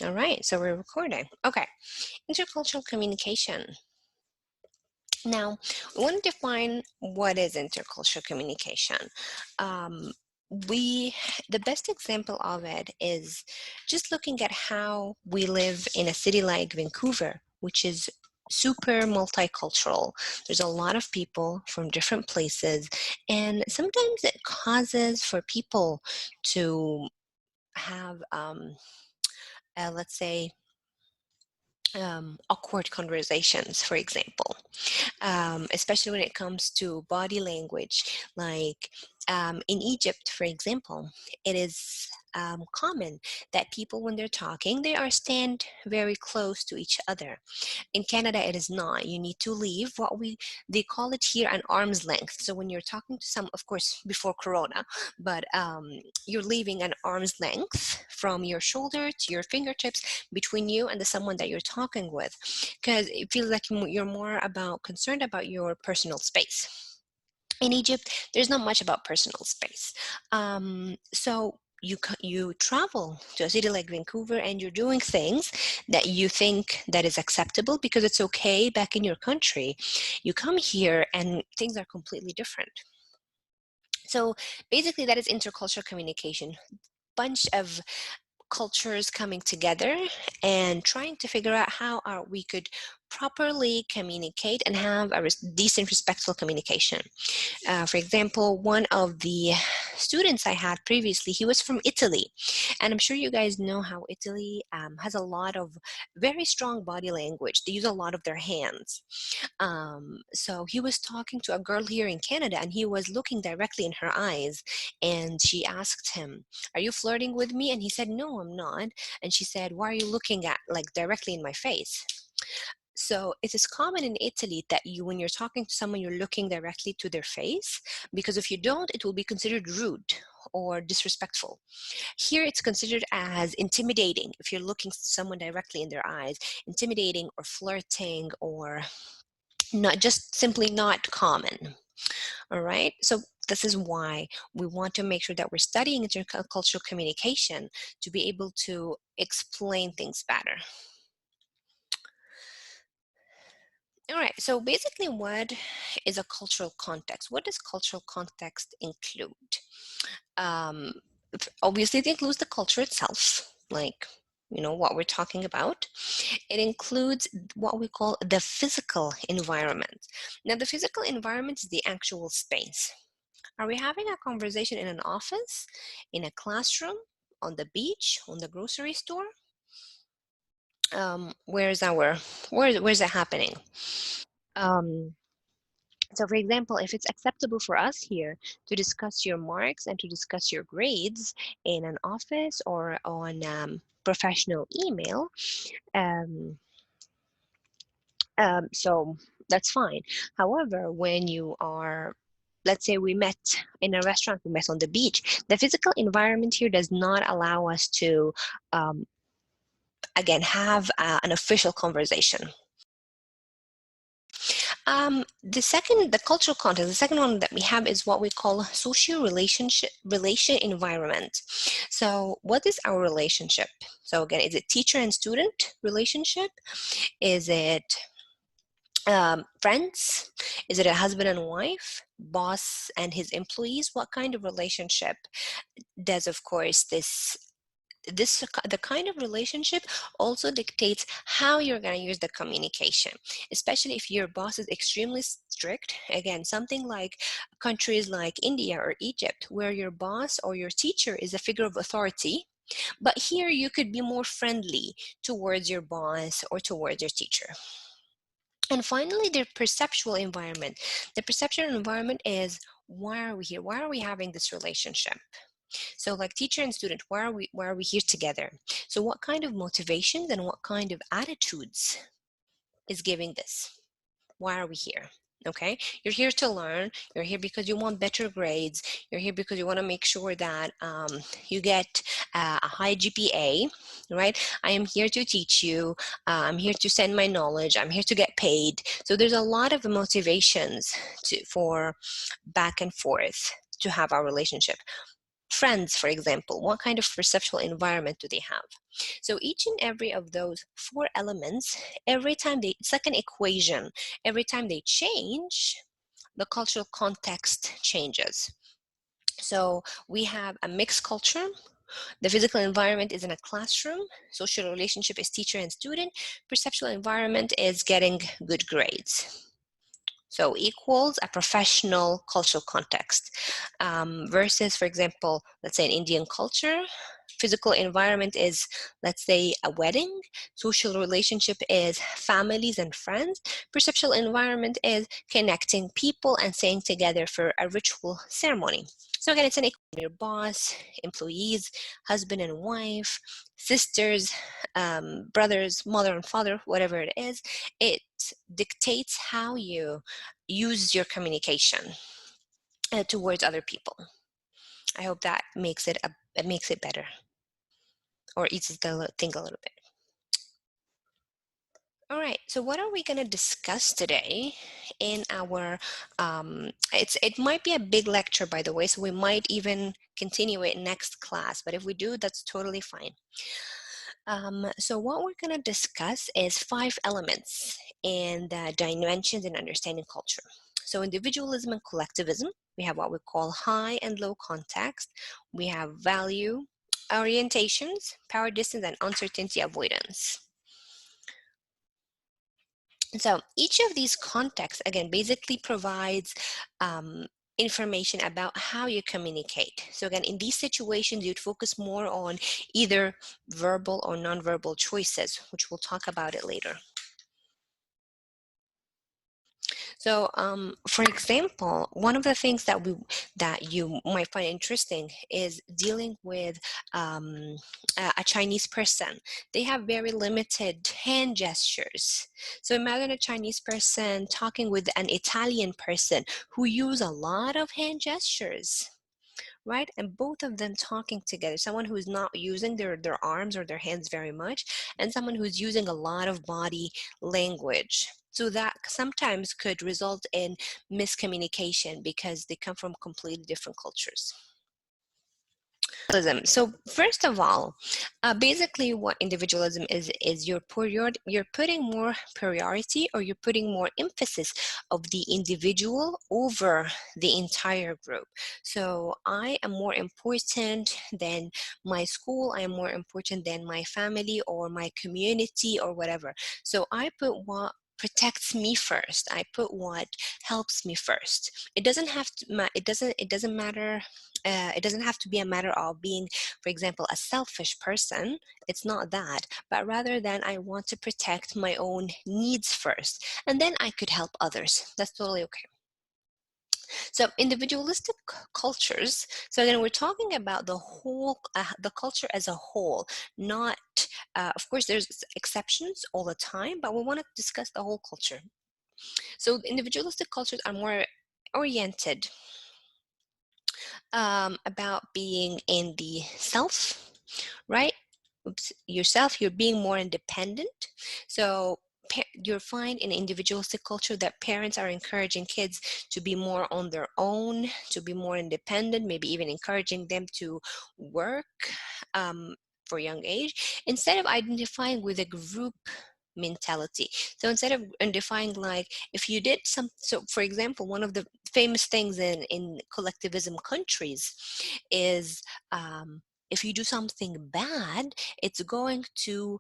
All right, so we're recording. Okay, intercultural communication. Now, we want to define what is intercultural communication. Um, we, the best example of it is just looking at how we live in a city like Vancouver, which is super multicultural. There's a lot of people from different places, and sometimes it causes for people to have, let's say, awkward conversations, for example, especially when it comes to body language. Like in Egypt, for example, it is common that people, when they're talking, they are stand very close to each other. In Canada, it is not. You need to leave they call it here an arm's length. So when you're talking to some, of course, before Corona, but you're leaving an arm's length from your shoulder to your fingertips between you and the someone that you're talking with, because it feels like you're more concerned about your personal space. In Egypt, there's not much about personal space. So you travel to a city like Vancouver and you're doing things that you think that is acceptable because it's okay back in your country. You come here and things are completely different. So basically that is intercultural communication. Bunch of cultures coming together and trying to figure out how we could properly communicate and have a decent, respectful communication. For example, one of the students I had previously, he was from Italy. And I'm sure you guys know how Italy has a lot of very strong body language. They use a lot of their hands. So he was talking to a girl here in Canada and he was looking directly in her eyes. And she asked him, "Are you flirting with me?" And he said, "No, I'm not." And she said, "Why are you looking at like directly in my face?" So it is common in Italy that when you're talking to someone, you're looking directly to their face, because if you don't, it will be considered rude or disrespectful. Here it's considered as intimidating if you're looking someone directly in their eyes, intimidating or flirting, or not, just simply not common. All right, so this is why we want to make sure that we're studying intercultural communication to be able to explain things better. All right, so basically, what is a cultural context? What does cultural context include? Um, Obviously, it includes the culture itself, like, what we're talking about. It includes what we call the physical environment. Now, the physical environment is the actual space. Are we having a conversation in an office, in a classroom, on the beach, on the grocery store? Where's it happening? Um, So for example, if it's acceptable for us here to discuss your marks and to discuss your grades in an office or on professional email, um, so that's fine. However, when you are, let's say we met in a restaurant, we met on the beach, the physical environment here does not allow us to, again, have an official conversation. The cultural context, the second one that we have is what we call relation environment. So what is our relationship? So again, is it teacher and student relationship? Is it friends? Is it a husband and wife? Boss and his employees? What kind of relationship does, of course, the kind of relationship also dictates how you're going to use the communication, especially if your boss is extremely strict. Again, something like countries like India or Egypt, where your boss or your teacher is a figure of authority, but here you could be more friendly towards your boss or towards your teacher. And finally, the perceptual environment. The perceptual environment is, why are we here? Why are we having this relationship? So like teacher and student, why are we here together? So what kind of motivations and what kind of attitudes is giving this? Why are we here? Okay, you're here to learn. You're here because you want better grades. You're here because you want to make sure that you get a high GPA, right? I am here to teach you. I'm here to send my knowledge. I'm here to get paid. So there's a lot of motivations for back and forth to have our relationship. friends, for example, what kind of perceptual environment do they have? So each and every of those 4 elements, every time it's like an equation. Every time they change, the cultural context changes. So we have a mixed culture. The physical environment is in a classroom. Social relationship is teacher and student. Perceptual environment is getting good grades. So equals a professional cultural context versus, for example, let's say an Indian culture. Physical environment is, let's say, a wedding. Social relationship is families and friends. Perceptual environment is connecting people and staying together for a ritual ceremony. So again, it's an equal. Your boss, employees, husband and wife, sisters, brothers, mother and father, whatever it is, it dictates how you use your communication towards other people. I hope that makes it better, or eases the thing a little bit. All right, so what are we going to discuss today in our, it might be a big lecture, by the way, so we might even continue it next class, but if we do, that's totally fine. So what we're going to discuss is 5 elements in the dimensions in understanding culture. So individualism and collectivism, we have what we call high and low context, we have value, orientations, power distance, and uncertainty avoidance. So each of these contexts, again, basically provides information about how you communicate. So again, in these situations, you'd focus more on either verbal or nonverbal choices, which we'll talk about it later. So, for example, one of the things that you might find interesting is dealing with a Chinese person. They have very limited hand gestures. So imagine a Chinese person talking with an Italian person who use a lot of hand gestures, right? And both of them talking together, someone who's not using their arms or their hands very much, and someone who's using a lot of body language. So that sometimes could result in miscommunication because they come from completely different cultures. So first of all, basically what individualism is you're putting more priority, or you're putting more emphasis of the individual over the entire group. So I am more important than my school, I am more important than my family or my community or whatever. So I put what protects me first. I put what helps me first. It doesn't have to it doesn't matter, it doesn't have to be a matter of being, for example, a selfish person. It's not that, but rather than I want to protect my own needs first, and then I could help others. That's totally okay. So individualistic cultures, so then we're talking about the whole, the culture as a whole, not, of course there's exceptions all the time, but we want to discuss the whole culture. So individualistic cultures are more oriented about being in the self, right? Yourself, you're being more independent. So you'll find in individualistic culture that parents are encouraging kids to be more on their own, to be more independent, maybe even encouraging them to work for young age, instead of identifying with a group mentality. So instead of identifying, like, if you did some, so for example, one of the famous things in collectivism countries is if you do something bad, it's going to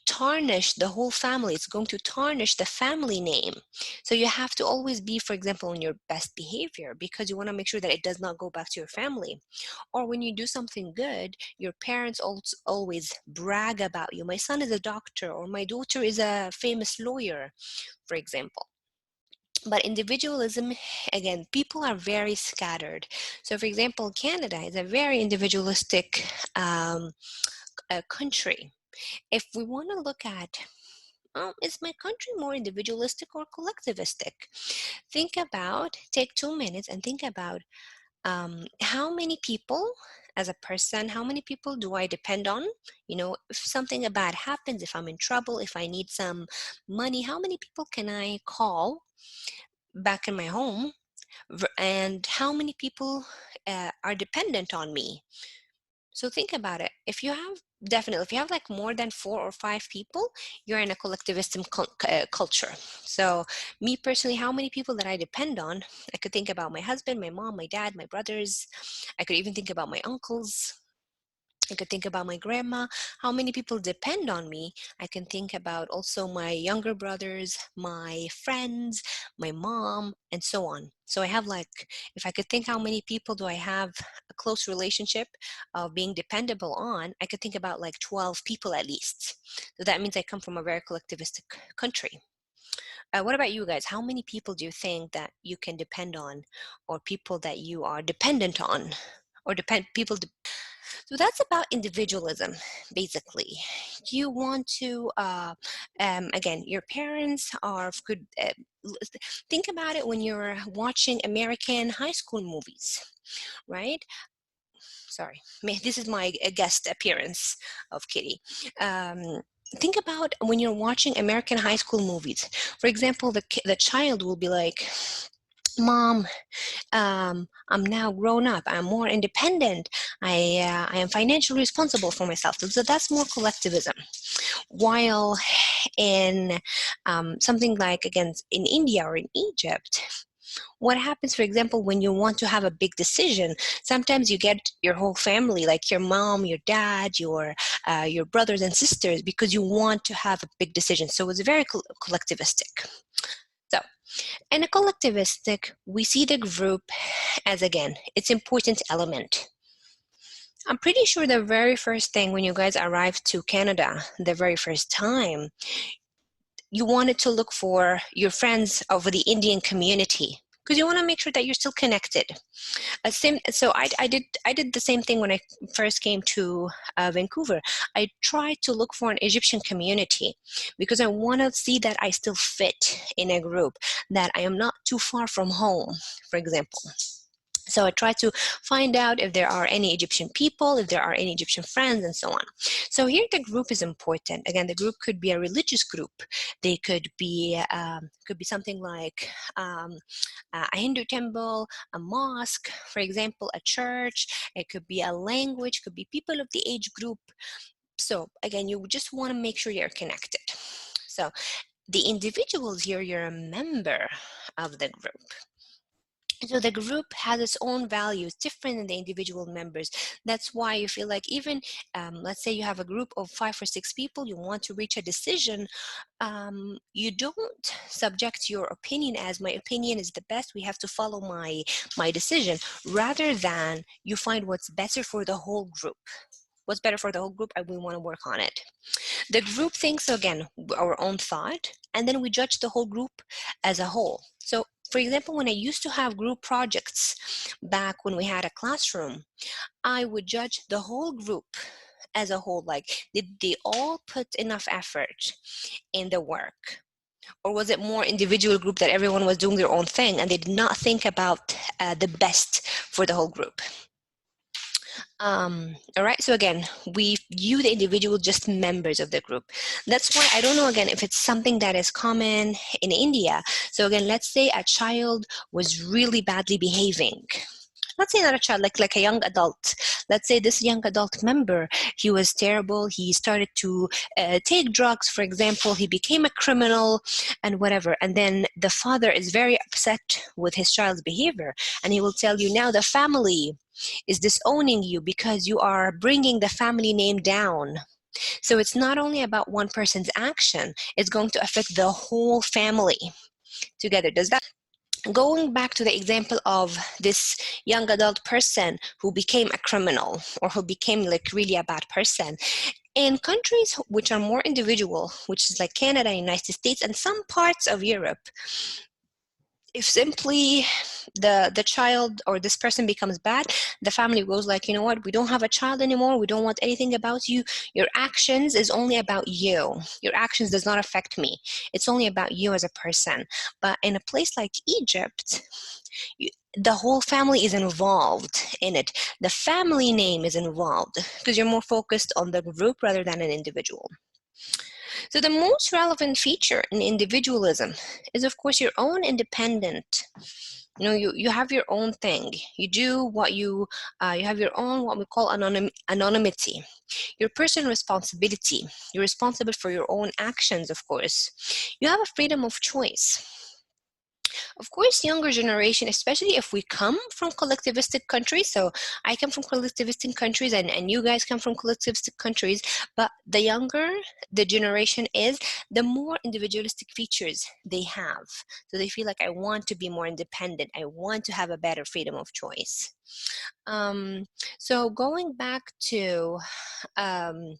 tarnish the whole family. It's going to tarnish the family name. So you have to always be, for example, on your best behavior, because you want to make sure that it does not go back to your family. Or when you do something good, your parents also always brag about you. My son is a doctor, or my daughter is a famous lawyer, for example. But individualism, again, people are very scattered. So for example, Canada is a very individualistic country. If we want to look at, is my country more individualistic or collectivistic? Take 2 minutes and think about how many people, as a person, how many people do I depend on? You know, if something bad happens, if I'm in trouble, if I need some money, how many people can I call back in my home? and how many people are dependent on me. So think about it. If you have like more than 4 or 5 people, you're in a collectivistic culture. So me personally, how many people that I depend on, I could think about my husband, my mom, my dad, my brothers. I could even think about my uncles. I could think about my grandma, how many people depend on me. I can think about also my younger brothers, my friends, my mom, and so on. So I have like, if I could think how many people do I have a close relationship of being dependable on, I could think about like 12 people at least. So that means I come from a very collectivistic country. What about you guys? How many people do you think that you can depend on, or people that you are dependent on, or so that's about individualism, basically. You want to, again, your parents could think about it when you're watching American high school movies, right? Sorry, this is my guest appearance of Kitty. Think about when you're watching American high school movies. For example, the child will be like, Mom, I'm now grown up. I'm more independent. I am financially responsible for myself. So that's more collectivism. While in something like, again, in India or in Egypt, what happens, for example, when you want to have a big decision, sometimes you get your whole family, like your mom, your dad, your brothers and sisters, because you want to have a big decision. So it's very collectivistic. So in a collectivistic, we see the group as, again, its important element. I'm pretty sure the very first thing when you guys arrived to Canada, the very first time, you wanted to look for your friends of the Indian community because you want to make sure that you're still connected. So I did the same thing when I first came to Vancouver. I tried to look for an Egyptian community because I want to see that I still fit in a group, that I am not too far from home, for example. So I try to find out if there are any Egyptian people, if there are any Egyptian friends, and so on. So here the group is important. Again, the group could be a religious group. They could be something like a Hindu temple, a mosque, for example, a church. It could be a language, could be people of the age group. So again, you just want to make sure you're connected. So the individuals here, you're a member of the group. So the group has its own values, different than the individual members. That's why you feel like even, let's say you have a group of 5 or 6 people, you want to reach a decision, you don't subject your opinion as my opinion is the best, we have to follow my decision, rather than you find what's better for the whole group. What's better for the whole group, and we want to work on it. The group thinks, again, our own thought, and then we judge the whole group as a whole. So, for example, when I used to have group projects back when we had a classroom, I would judge the whole group as a whole. Like, did they all put enough effort in the work? Or was it more individual group that everyone was doing their own thing and they did not think about the best for the whole group? All right, so again, we view the individual just members of the group. That's why I don't know, again, if it's something that is common in India. So again, let's say a child was really badly behaving. Let's say not a child, like a young adult. Let's say this young adult member, he was terrible. He started to take drugs, for example. He became a criminal and whatever. And then the father is very upset with his child's behavior. And he will tell you, now the family is disowning you because you are bringing the family name down. So it's not only about one person's action, it's going to affect the whole family together. Does that? Going back to the example of this young adult person who became a criminal or who became like really a bad person, in countries which are more individual, which is like Canada, United States, and some parts of Europe, if simply the child or this person becomes bad, the family goes like, you know what, we don't have a child anymore, we don't want anything about you, your actions is only about you, your actions does not affect me, it's only about you as a person. But in a place like Egypt, the whole family is involved in it, the family name is involved, because you're more focused on the group rather than an individual. So the most relevant feature in individualism is, of course, your own independent You know, you have your own thing. You do what you have your own, what we call anonymity, your personal responsibility. You're responsible for your own actions, of course. You have a freedom of choice. Of course, younger generation, especially if we come from collectivistic countries, so I come from collectivistic countries and you guys come from collectivistic countries, but the younger the generation is, the more individualistic features they have. So they feel like, I want to be more independent. I want to have a better freedom of choice. Um, so going back to, um,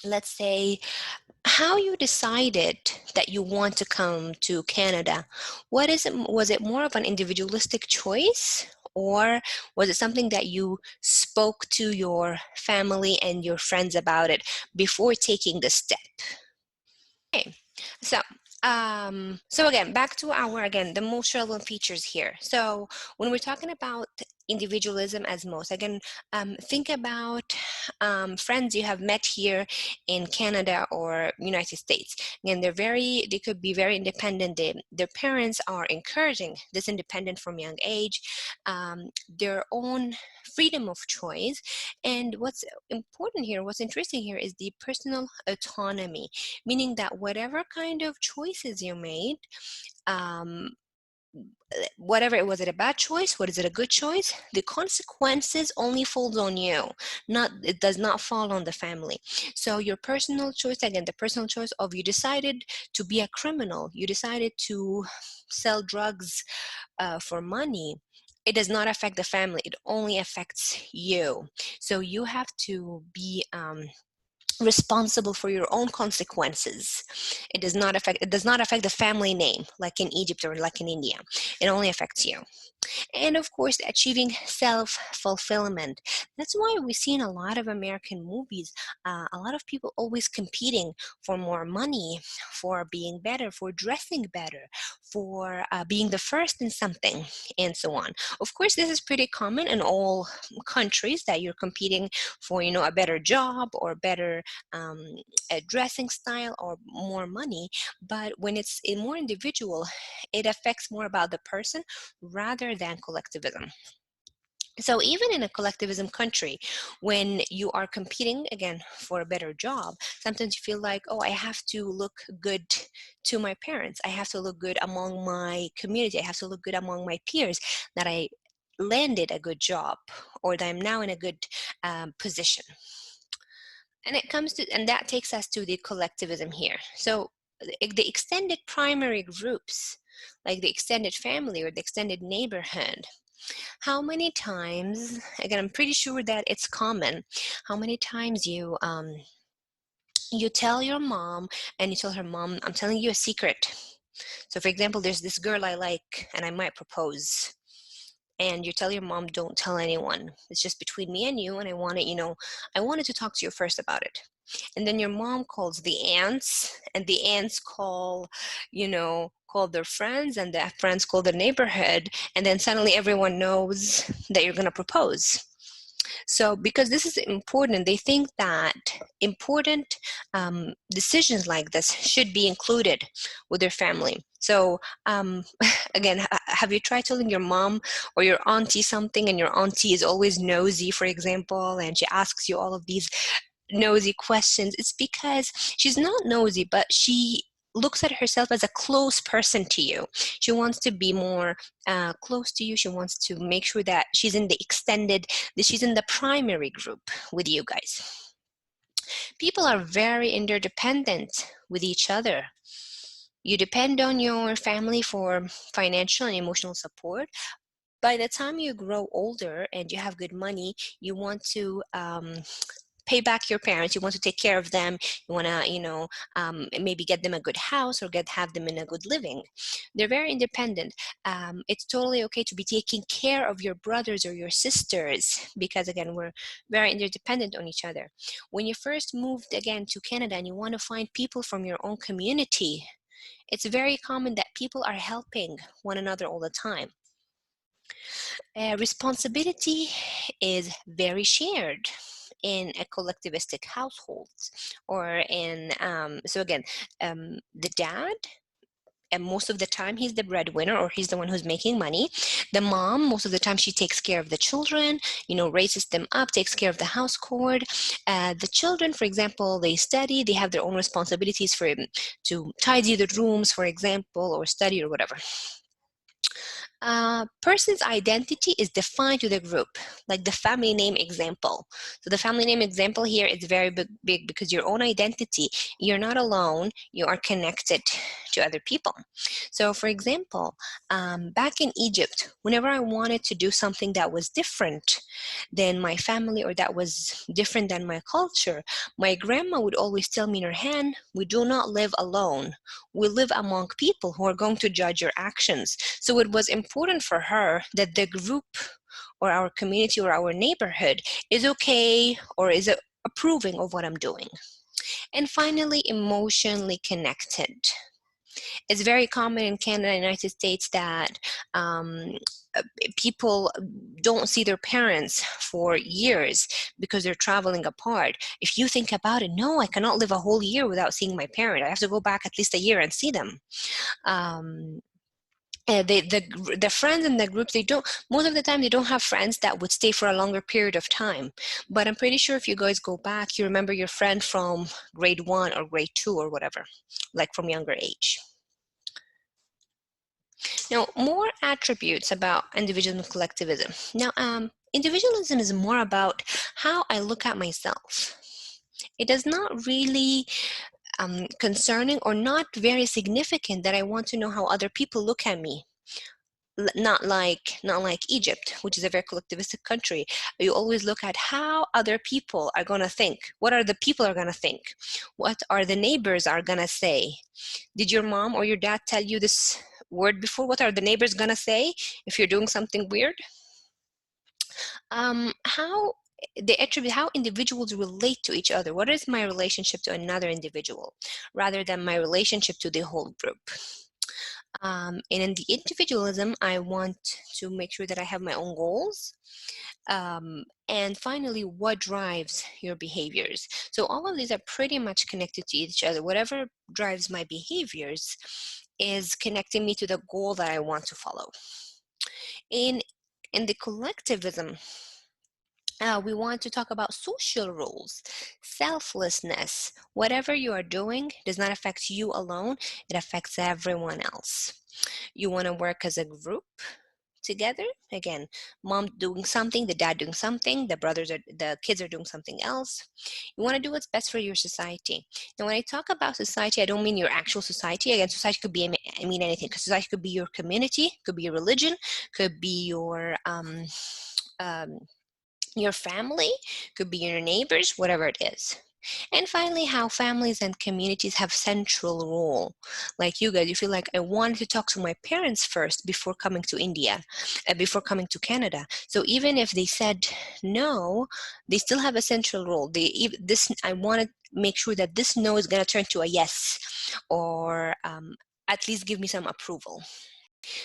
let's say, how you decided that you want to come to Canada. What is it? Was it more of an individualistic choice, or was it something that you spoke to your family and your friends about it before taking the step? Okay, so so again, back to the most relevant features here. So when we're talking about individualism as most, again, think about friends you have met here in Canada or United States. Again, they could be very independent. Their parents are encouraging this independence from young age, their own freedom of choice. And what's important here, what's interesting here is the personal autonomy, meaning that whatever kind of choices you made, um, whatever it was, it a bad choice, what is it, a good choice, the consequences only falls on you, not, it does not fall on the family. So your personal choice, again, the personal choice of, you decided to be a criminal, you decided to sell drugs for money, it does not affect the family, it only affects you. So you have to be responsible for your own consequences. It does not affect the family name like in Egypt or like in India. It only affects you. And of course, achieving self-fulfillment. That's why we see in a lot of American movies, a lot of people always competing for more money, for being better, for dressing better, for being the first in something, and so on. Of course, this is pretty common in all countries, that you're competing for, a better job or better a dressing style or more money. But when it's a more individual, it affects more about the person rather than collectivism. So even in a collectivism country, when you are competing again for a better job, sometimes you feel like, oh, I have to look good to my parents, I have to look good among my community, I have to look good among my peers, that I landed a good job, or that I'm now in a good position. And that takes us to the collectivism here. So the extended primary groups, like the extended family or the extended neighborhood, how many times, again, I'm pretty sure that it's common, how many times you tell your mom and you tell her, mom, I'm telling you a secret. So for example, there's this girl I like and I might propose. And you tell your mom, don't tell anyone. It's just between me and you, and I wanted to talk to you first about it. And then your mom calls the aunts, and the aunts call their friends, and the friends call the neighborhood, and then suddenly everyone knows that you're going to propose. So because this is important, they think that important decisions like this should be included with their family. So again, have you tried telling your mom or your auntie something, and your auntie is always nosy, for example, and she asks you all of these nosy questions? It's because she's not nosy, but she looks at herself as a close person to you. She wants to be more close to you. She wants to make sure that she's in that she's in the primary group with you guys. People are very interdependent with each other. You depend on your family for financial and emotional support. By the time you grow older and you have good money, you want to pay back your parents, you want to take care of them, you want to maybe get them a good house or have them in a good living. They're very independent. It's totally okay to be taking care of your brothers or your sisters, because again, we're very interdependent on each other. When you first moved again to Canada and you want to find people from your own community, it's very common that people are helping one another all the time. Responsibility is very shared in a collectivistic household, or in so again, the dad and most of the time he's the breadwinner, or he's the one who's making money. The mom, most of the time, she takes care of the children, raises them up, takes care of the household. The children, for example, they study, they have their own responsibilities to tidy the rooms, for example, or study or whatever. Person's identity is defined to the group, like the family name example. So the family name example here is very big because your own identity, you're not alone, you are connected to other people. So for example, back in Egypt, whenever I wanted to do something that was different than my family or that was different than my culture, my grandma would always tell me, Nurhan, we do not live alone. We live among people who are going to judge your actions. So it was important for her that the group or our community or our neighborhood is okay or is approving of what I'm doing. And finally, emotionally connected. It's very common in Canada and United States that people don't see their parents for years because they're traveling apart. If you think about it, no, I cannot live a whole year without seeing my parent. I have to go back at least a year and see them. The friends in the group, most of the time they don't have friends that would stay for a longer period of time, but I'm pretty sure if you guys go back, you remember your friend from grade 1 or grade 2 or whatever, like from younger age. Now, more attributes about individualism and collectivism. Now, individualism is more about how I look at myself. It is not really concerning or not very significant that I want to know how other people look at me. Not like Egypt, which is a very collectivistic country. You always look at how other people are going to think. What are the people are going to think? What are the neighbors are going to say? Did your mom or your dad tell you this word before? What are the neighbors going to say if you're doing something weird? How the attribute, how individuals relate to each other. What is my relationship to another individual rather than my relationship to the whole group? And in the individualism, I want to make sure that I have my own goals. And finally, what drives your behaviors? So all of these are pretty much connected to each other. Whatever drives my behaviors is connecting me to the goal that I want to follow. In the collectivism, we want to talk about social rules, selflessness. Whatever you are doing does not affect you alone, it affects everyone else. You want to work as a group together. Again, mom doing something, the dad doing something, the kids are doing something else. You want to do what's best for your society. Now, when I talk about society, I don't mean your actual society. Again, society could be, I mean anything, because society could be your community, could be your religion, could be your family, could be your neighbors, whatever it is. And finally, how families and communities have central role. Like you guys, you feel like I wanted to talk to my parents first before coming to India, before coming to Canada. So even if they said no, they still have a central role. I want to make sure that this no is going to turn to a yes, or at least give me some approval.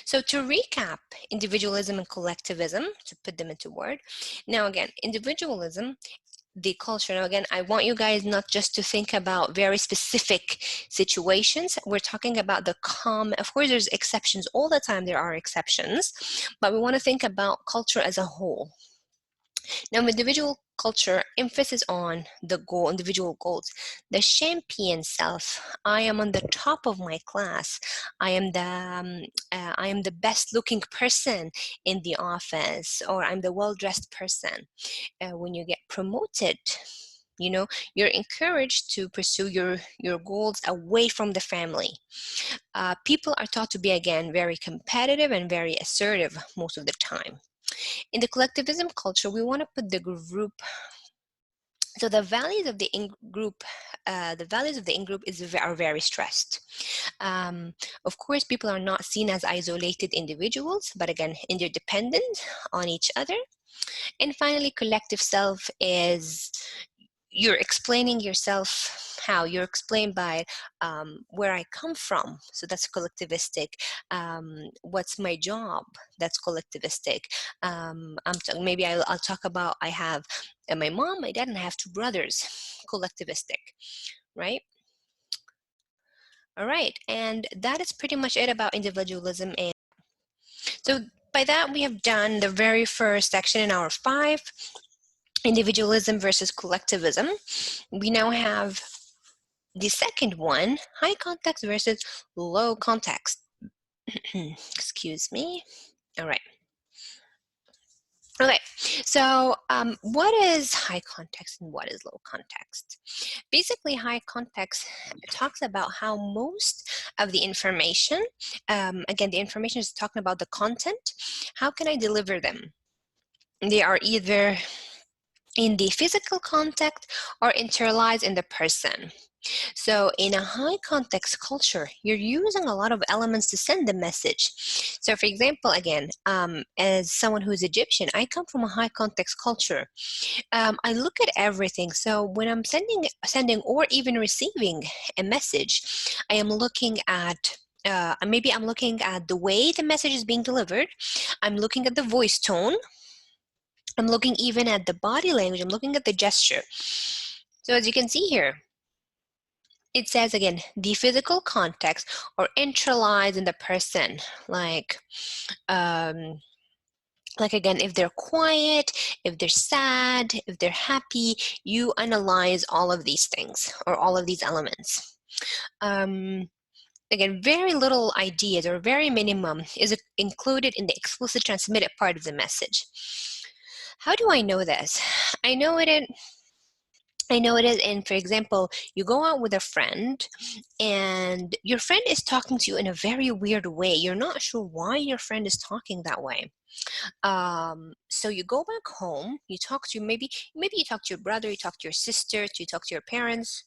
So to recap, individualism and collectivism, to put them into word. Now again, individualism, the culture. Now again, I want you guys not just to think about very specific situations. We're talking about the common, of course there's exceptions all the time, there are exceptions, but we want to think about culture as a whole. Now, individual culture, emphasis on the goal, individual goals. The champion self. I am on the top of my class. I am the best looking person in the office, or I'm the well-dressed person. When you get promoted, you're encouraged to pursue your goals away from the family. People are taught to be, again, very competitive and very assertive most of the time. In the collectivism culture, we want to put the group. So the values of the in-group, are very stressed. Of course, people are not seen as isolated individuals, but again, interdependent on each other. And finally, collective self is you're explaining yourself. How you're explained by where I come from, so that's collectivistic. What's my job? That's collectivistic. Maybe I'll talk about I have my mom, my dad, and I have two brothers. Collectivistic, right? All right, and that is pretty much it about individualism. And so by that, we have done the very first section in hour 5, individualism versus collectivism. We now have the second one, high context versus low context. Excuse me. All right. Okay, so what is high context and what is low context? Basically, high context talks about how most of the information, again, the information is talking about the content, how can I deliver them? They are either in the physical context or internalized in the person. So in a high context culture, you're using a lot of elements to send the message. So for example, again, as someone who's Egyptian, I come from a high context culture. I look at everything. So when I'm sending or even receiving a message, I am looking at maybe I'm looking at the way the message is being delivered. I'm looking at the voice tone. I'm looking even at the body language. I'm looking at the gesture. So as you can see here, it says again, the physical context or internalize in the person, like again, if they're quiet, if they're sad, if they're happy, you analyze all of these things or all of these elements. Again, very little ideas or very minimum is included in the explicit transmitted part of the message. How do I know this? I know it is in, for example, you go out with a friend and your friend is talking to you in a very weird way. You're not sure why your friend is talking that way. So you go back home, you talk to, maybe you talk to your brother, you talk to your sister, you talk to your parents.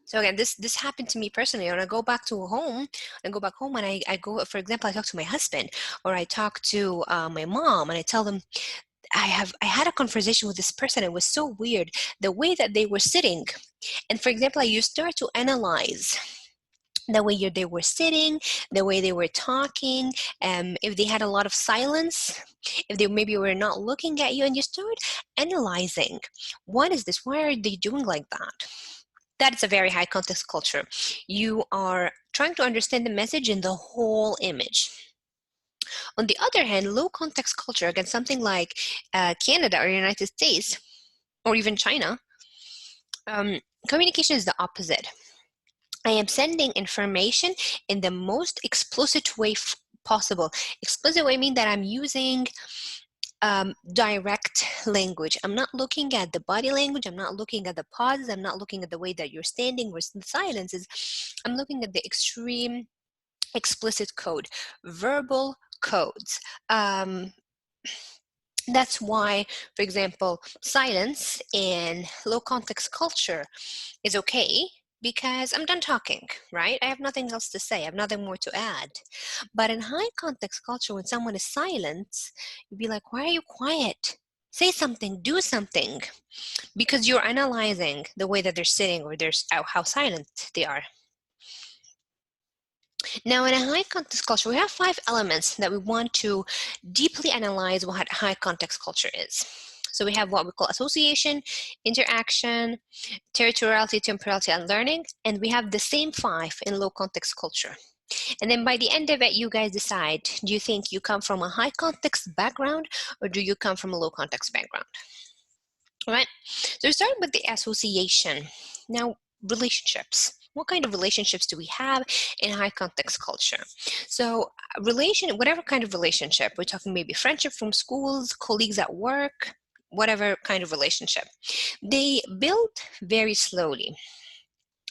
So again, this happened to me personally. When I go back home and I go, for example, I talk to my husband or I talk to my mom and I tell them, I had a conversation with this person. It was so weird, the way that they were sitting. And for example, you start to analyze the way they were sitting, the way they were talking, if they had a lot of silence, if they maybe were not looking at you, and you start analyzing, what is this? Why are they doing like that? That is a very high context culture. You are trying to understand the message in the whole image. On the other hand, low context culture, again, something like Canada or United States, or even China, communication is the opposite. I am sending information in the most explicit way possible. Explicit way means that I'm using direct language. I'm not looking at the body language. I'm not looking at the pauses. I'm not looking at the way that you're standing or the silences. I'm looking at the extreme explicit code, verbal codes. That's why, for example, silence in low context culture is okay because I'm done talking, right? I have nothing else to say. I have nothing more to add. But in high context culture, when someone is silent, you'd be like, why are you quiet? Say something, do something, because you're analyzing the way that they're sitting or how silent they are. Now, in a high context culture, we have 5 elements that we want to deeply analyze what high context culture is. So we have what we call association, interaction, territoriality, temporality, and learning, and we have the same 5 in low context culture. And then by the end of it, you guys decide, do you think you come from a high context background or do you come from a low context background? All right, so we start with the association. Now, relationships. What kind of relationships do we have in high context culture? So whatever kind of relationship, we're talking maybe friendship from schools, colleagues at work, whatever kind of relationship, they build very slowly.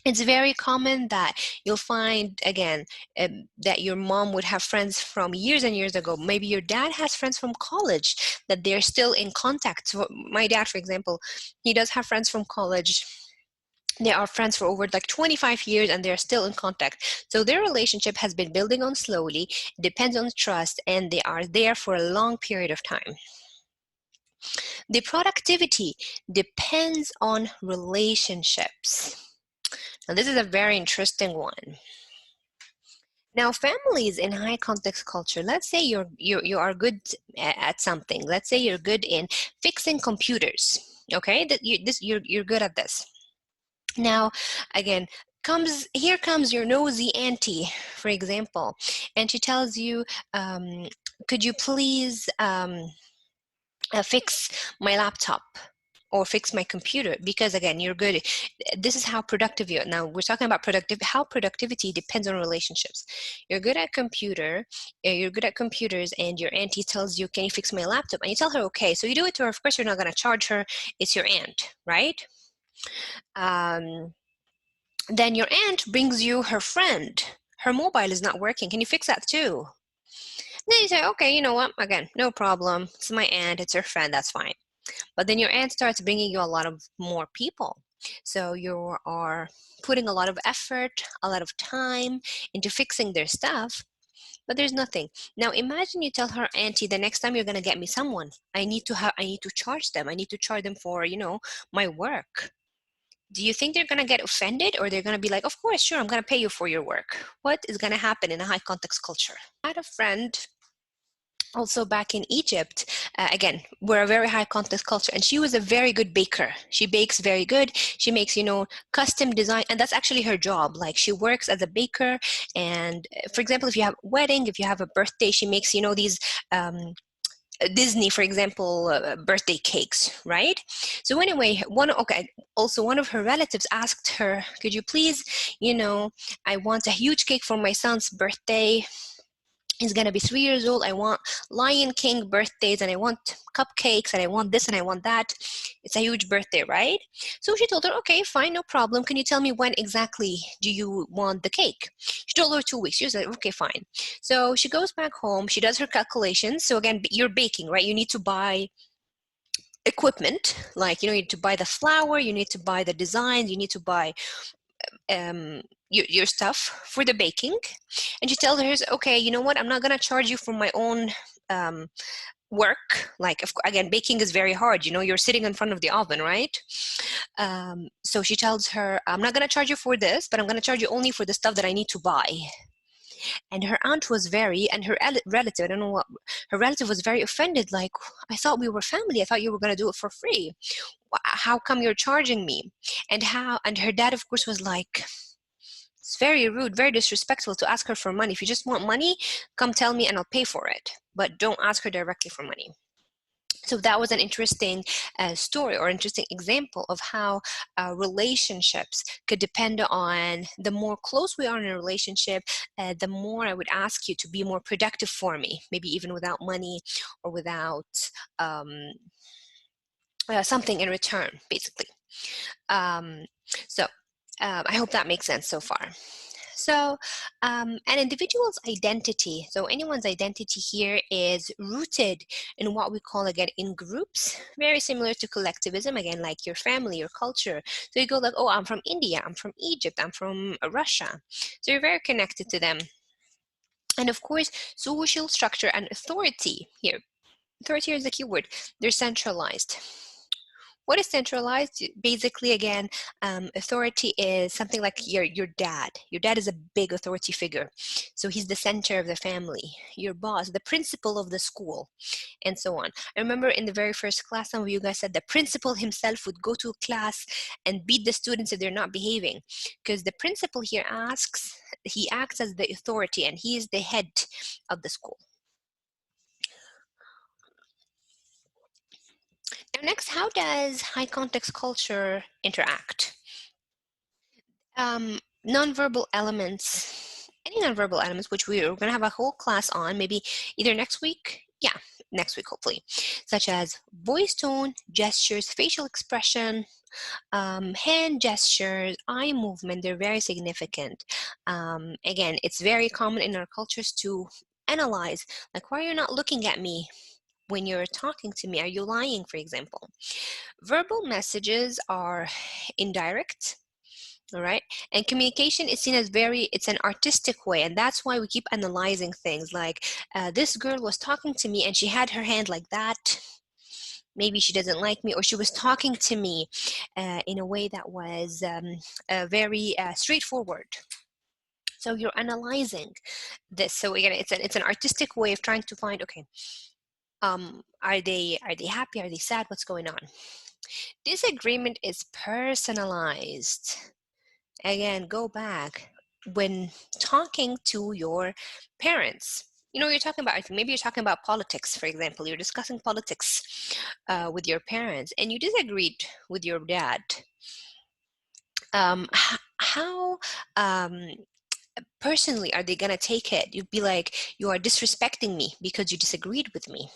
It's very common that you'll find, again, that your mom would have friends from years and years ago. Maybe your dad has friends from college that they're still in contact. So my dad, for example, he does have friends from college. They are friends for over like 25 years and they're still in contact. So their relationship has been building on slowly, depends on trust, and they are there for a long period of time. The productivity depends on relationships. Now, this is a very interesting one. Now, families in high context culture, let's say you are good at something. Let's say you're good in fixing computers. Okay, you're good at this. Now, again, here comes your nosy auntie, for example, and she tells you, could you please fix my laptop or fix my computer, because again, you're good. This is how productive you are. Now we're talking about how productivity depends on relationships. You're good at you're good at computers, and your auntie tells you, can you fix my laptop? And you tell her, okay. So you do it to her. Of course, you're not going to charge her. It's your aunt, right? Then your aunt brings you her friend. Her mobile is not working. Can you fix that too? Then you say, okay, you know what? Again, no problem. It's my aunt. It's her friend. That's fine. But then your aunt starts bringing you a lot of more people. So you are putting a lot of effort, a lot of time into fixing their stuff, but there's nothing. Now imagine you tell her, auntie, the next time you're gonna get me someone, I need to charge them. I need to charge them for, my work. Do you think they're gonna get offended, or they're gonna be like, of course, sure, I'm gonna pay you for your work? What is gonna happen in a high context culture? I had a friend also back in Egypt. Again, we're a very high context culture, and she was a very good baker. She bakes very good. She makes, custom design, and that's actually her job. Like, she works as a baker, and for example, if you have a wedding, if you have a birthday, she makes, these Disney, for example, birthday cakes, right? So anyway, also one of her relatives asked her, could you please, I want a huge cake for my son's birthday. He's gonna be 3 years old. I want Lion King birthdays, and I want cupcakes, and I want this, and I want that. It's a huge birthday, right? So she told her, okay, fine, no problem. Can you tell me when exactly do you want the cake? She told her 2 weeks. She was like, okay, fine. So she goes back home. She does her calculations. So again, you're baking, right? You need to buy equipment, like, you need to buy the flour, you need to buy the designs, you need to buy your stuff for the baking. And she tells her, okay, you know what, I'm not going to charge you for my own work. Like, again, baking is very hard, you're sitting in front of the oven, right? So she tells her, I'm not going to charge you for this, but I'm going to charge you only for the stuff that I need to buy. And her aunt was and her relative, I don't know what, her relative was very offended, like, I thought we were family, I thought you were going to do it for free. How come you're charging me? And her dad, of course, was like, it's very rude, very disrespectful to ask her for money. If you just want money, come tell me and I'll pay for it, but don't ask her directly for money. So that was an interesting story, or interesting example of how relationships could depend on, the more close we are in a relationship, the more I would ask you to be more productive for me, maybe even without money, or without something in return, basically. Um, so I hope that makes sense so far. So an individual's identity, so anyone's identity here is rooted in what we call, again, in groups, very similar to collectivism, again, like your family, your culture. So you go like, oh, I'm from India, I'm from Egypt, I'm from Russia. So you're very connected to them. And of course, social structure and authority here. Authority is the key word. They're centralized. What is centralized? Basically, again, authority is something like your dad. Your dad is a big authority figure. So he's the center of the family, your boss, the principal of the school, and so on. I remember in the very first class, some of you guys said the principal himself would go to class and beat the students if they're not behaving. Because the principal here he acts as the authority, and he is the head of the school. Now next, how does high context culture interact? Nonverbal elements, any nonverbal elements, which we're going to have a whole class on, maybe either next week, next week hopefully, such as voice tone, gestures, facial expression, hand gestures, eye movement. They're very significant. Again, it's very common in our cultures to analyze, like, why are you not looking at me when you're talking to me? Are you lying, for example? Verbal messages are indirect. All right. And communication is seen as it's an artistic way. And that's why we keep analyzing things like, this girl was talking to me and she had her hand like that. Maybe she doesn't like me, or she was talking to me in a way that was very straightforward. So you're analyzing this. So again, it's an artistic way of trying to find, okay, are they happy? Are they sad? What's going on? Disagreement is personalized. Again, go back when talking to your parents. You're talking about, maybe you're talking about politics, for example. You're discussing politics with your parents, and you disagreed with your dad. How personally are they gonna take it? You'd be like, you are disrespecting me because you disagreed with me.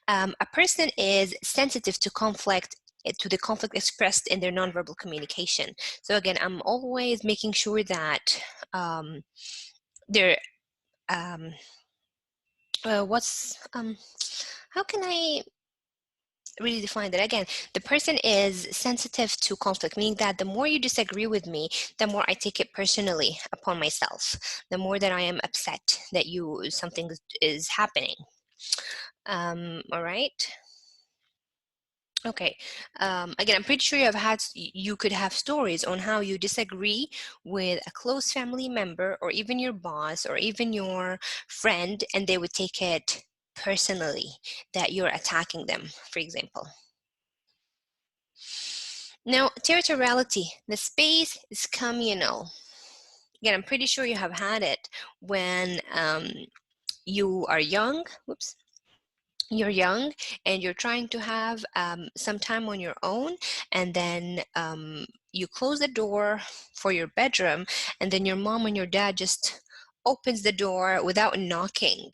A person is sensitive to conflict, to the conflict expressed in their nonverbal communication. So again, I'm always making sure that they're how can I really define that? Again, the person is sensitive to conflict, meaning that the more you disagree with me, the more I take it personally upon myself, the more that I am upset that something is happening. All right. Okay. Again, I'm pretty sure you could have stories on how you disagree with a close family member, or even your boss, or even your friend, and they would take it personally that you're attacking them, for example. Now, territoriality, the space is communal. Again, I'm pretty sure you have had it when you are young. Whoops. You're young and you're trying to have some time on your own, and then you close the door for your bedroom, and then your mom and your dad just opens the door without knocking,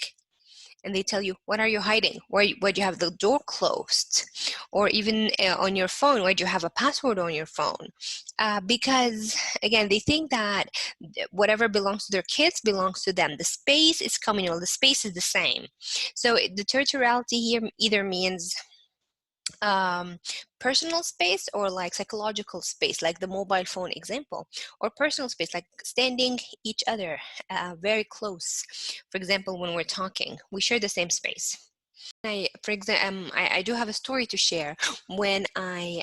and they tell you, what are you hiding? Why do you have the door closed? Or even on your phone, why do you have a password on your phone? Because again, they think that whatever belongs to their kids belongs to them. The space is communal, the space is the same. So the territoriality here either means um, personal space, or like psychological space, like the mobile phone example, or personal space, like standing each other very close. For example, when we're talking, we share the same space. For example, I do have a story to share. When I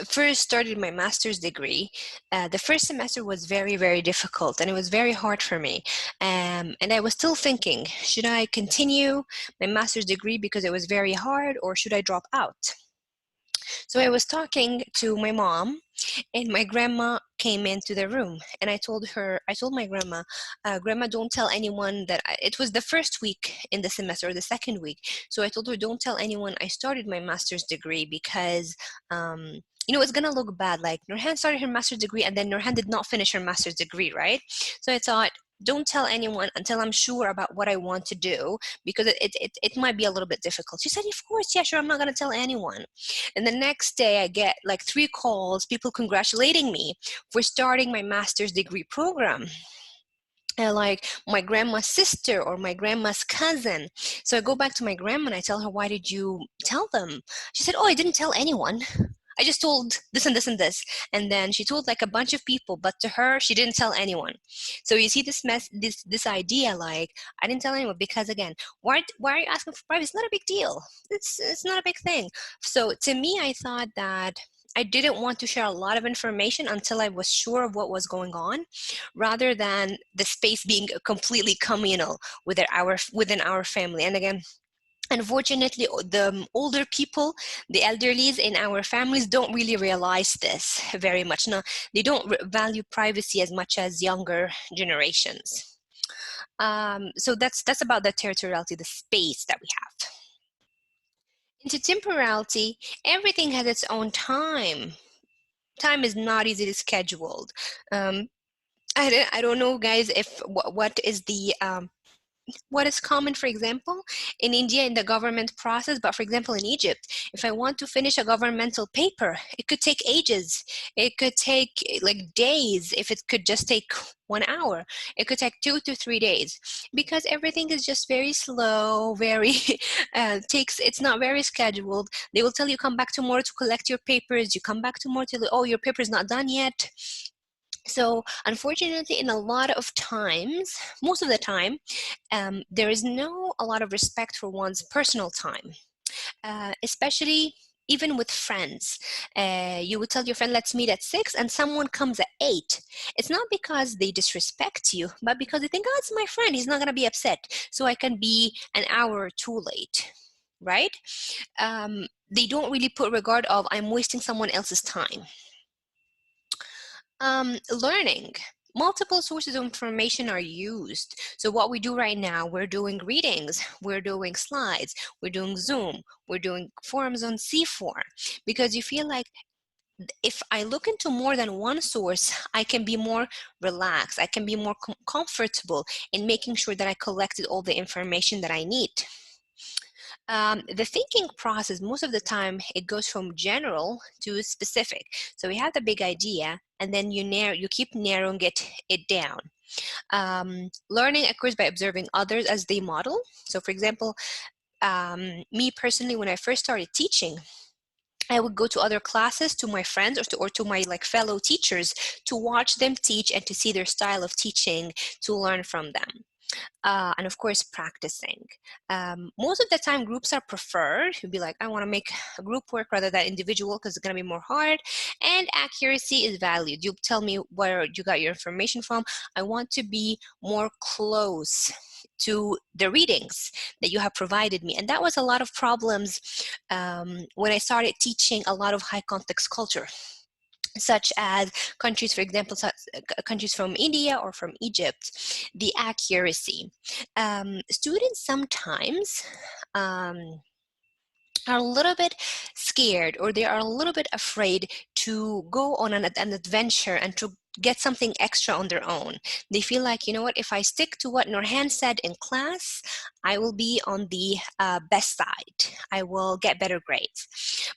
first started my master's degree, the first semester was very, very difficult, and it was very hard for me. And I was still thinking, should I continue my master's degree because it was very hard, or should I drop out? So I was talking to my mom, and my grandma came into the room, and I told my grandma, Grandma, don't tell anyone that it was the first week in the semester, or the second week. So I told her, don't tell anyone I started my master's degree, because it's gonna look bad. Like, Nurhan started her master's degree, and then Nurhan did not finish her master's degree, right? So I thought, don't tell anyone until I'm sure about what I want to do, because it might be a little bit difficult. She said, of course, yeah, sure, I'm not gonna tell anyone. And the next day I get like 3 calls, people congratulating me for starting my master's degree program. Like my grandma's sister or my grandma's cousin. So I go back to my grandma and I tell her, why did you tell them? She said, oh, I didn't tell anyone. I just told this and this and this. And then she told like a bunch of people, but to her, she didn't tell anyone. So you see this idea, like, I didn't tell anyone, because again, why are you asking for privacy? It's not a big deal. It's not a big thing. So to me, I thought that I didn't want to share a lot of information until I was sure of what was going on, rather than the space being completely communal within our family. And again, unfortunately, the older people, the elderlies in our families, don't really realize this very much. No, they don't value privacy as much as younger generations. So that's about the territoriality, the space that we have. Into temporality, everything has its own time. Time is not easily scheduled. I don't know, guys, if what is what is common, for example, in India in the government process, but for example, in Egypt, if I want to finish a governmental paper, it could take ages. It could take like days. If it could just take 1 hour, it could take 2 to 3 days, because everything is just very slow, very, it's not very scheduled. They will tell you, come back tomorrow to collect your papers. You come back tomorrow to, oh, your paper is not done yet. So unfortunately, in a lot of times, most of the time, there is a lot of respect for one's personal time, especially even with friends. You would tell your friend, let's meet at 6, and someone comes at 8. It's not because they disrespect you, but because they think, oh, it's my friend, he's not going to be upset, so I can be an hour or two late, right? They don't really put regard of, I'm wasting someone else's time. Learning. Multiple sources of information are used. So what we do right now, we're doing readings, we're doing slides, we're doing Zoom, we're doing forums on C4, because you feel like if I look into more than one source, I can be more relaxed, I can be more comfortable in making sure that I collected all the information that I need. The thinking process, most of the time, it goes from general to specific. So we have the big idea, and then you keep narrowing it down. Learning occurs by observing others as they model. So for example, me personally, when I first started teaching, I would go to other classes, to my friends, or to my fellow teachers, to watch them teach and to see their style of teaching, to learn from them. And of course, practicing. Most of the time, groups are preferred. You'd be like, I want to make a group work rather than individual because it's going to be more hard. And accuracy is valued. You tell me where you got your information from. I want to be more close to the readings that you have provided me. And that was a lot of problems when I started teaching a lot of high context culture, such as countries, for example, countries from India or from Egypt. The accuracy. Students sometimes are a little bit scared, or they are a little bit afraid to go on an adventure and to get something extra on their own. They feel like, you know what, if I stick to what Nurhan said in class, I will be on the best side. I will get better grades.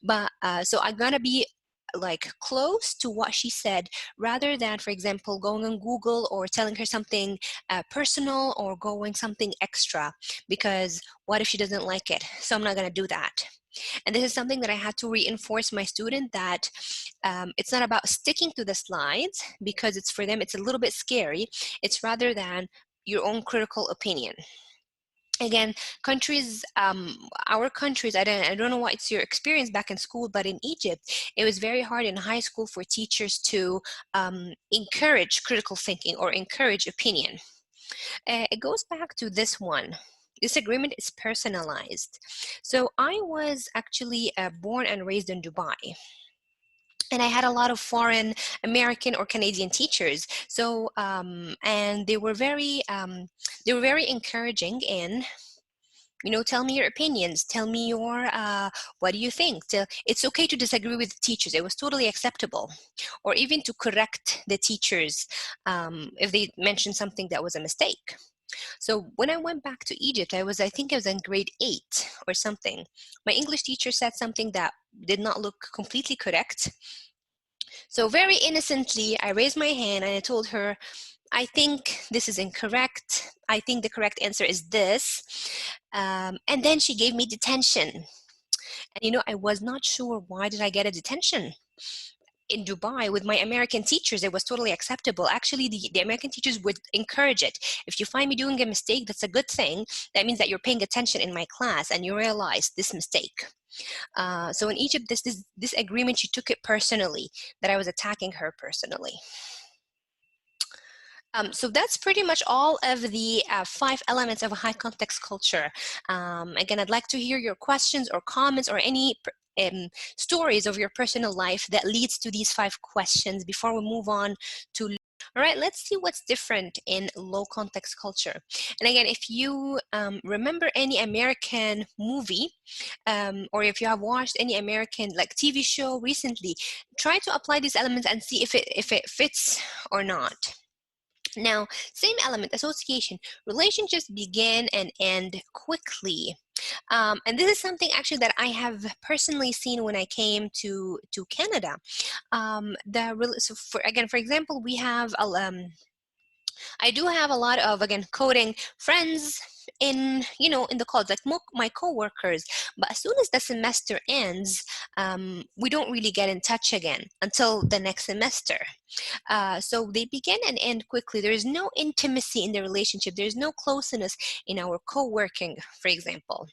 But so I'm gonna be close to what she said, rather than, for example, going on Google or telling her something personal or going something extra, because what if she doesn't like it? So I'm not going to do that. And this is something that I had to reinforce my student, that it's not about sticking to the slides because it's for them, it's a little bit scary. It's rather than your own critical opinion. Again, countries, our countries, I don't know what's your experience back in school, but in Egypt, it was very hard in high school for teachers to encourage critical thinking or encourage opinion. It goes back to this one. Disagreement is personalized. So I was actually born and raised in Dubai. And I had a lot of foreign American or Canadian teachers. So, and they were very encouraging in, tell me your opinions, tell me your, what do you think? It's okay to disagree with teachers. It was totally acceptable. Or even to correct the teachers if they mentioned something that was a mistake. So when I went back to Egypt, I think I was in grade 8 or something. My English teacher said something that did not look completely correct. So very innocently, I raised my hand and I told her, I think this is incorrect. I think the correct answer is this. And then she gave me detention. And I was not sure, why did I get a detention? In Dubai with my American teachers, it was totally acceptable. Actually, the American teachers would encourage it. If you find me doing a mistake, that's a good thing. That means that you're paying attention in my class and you realize this mistake. So in Egypt, this agreement, she took it personally, that I was attacking her personally. So that's pretty much all of the 5 elements of a high context culture. Again, I'd like to hear your questions or comments or any stories of your personal life that leads to these 5 questions before we move on to. All right, let's see what's different in low context culture. And again, if you remember any American movie, or if you have watched any American TV show recently, try to apply these elements and see if it fits or not. Now, same element, association. Relationships begin and end quickly. And this is something actually that I have personally seen when I came to Canada. So for example, we have I do have a lot of, again, coding friends in the college, like my coworkers. But as soon as the semester ends, we don't really get in touch again until the next semester. So they begin and end quickly. There is no intimacy in the relationship. There is no closeness in our co-working, for example.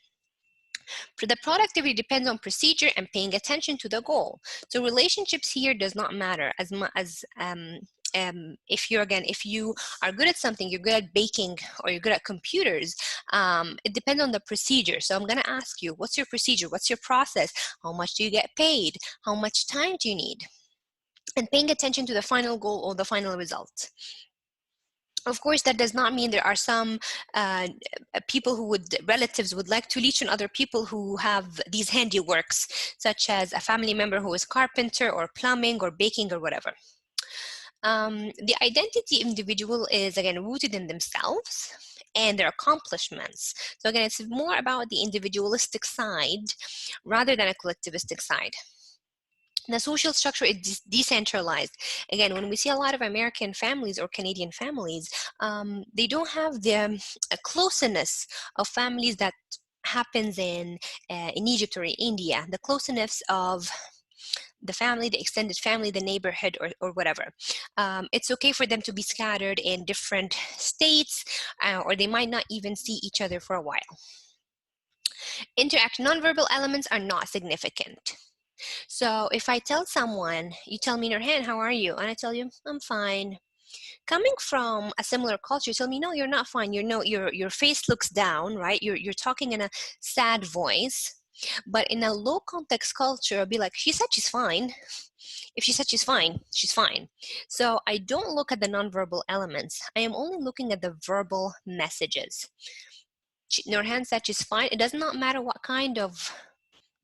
The productivity depends on procedure and paying attention to the goal. So relationships here does not matter as much as if you are good at something, you're good at baking or you're good at computers, it depends on the procedure. So I'm going to ask you, what's your procedure? What's your process? How much do you get paid? How much time do you need? and paying attention to the final goal or the final result. Of course, that does not mean there are some people who relatives would like to leech on other people who have these handiworks, such as a family member who is carpenter or plumbing or baking or whatever. The identity of individual is, again, rooted in themselves and their accomplishments. So again, it's more about the individualistic side rather than a collectivistic side. The social structure is decentralized. Again, when we see a lot of American families or Canadian families, they don't have the closeness of families that happens in Egypt or in India, the closeness of the family, the extended family, the neighborhood, or whatever. It's okay for them to be scattered in different states, or they might not even see each other for a while. Nonverbal elements are not significant. So if I tell someone, you tell me, Nurhan, how are you? And I tell you, I'm fine. Coming from a similar culture, you tell me, no, you're not fine. Your face looks down, right? You're talking in a sad voice. But in a low context culture, I'll be like, she said she's fine. If she said she's fine, she's fine. So I don't look at the nonverbal elements. I am only looking at the verbal messages. Nurhan said she's fine. It does not matter what kind of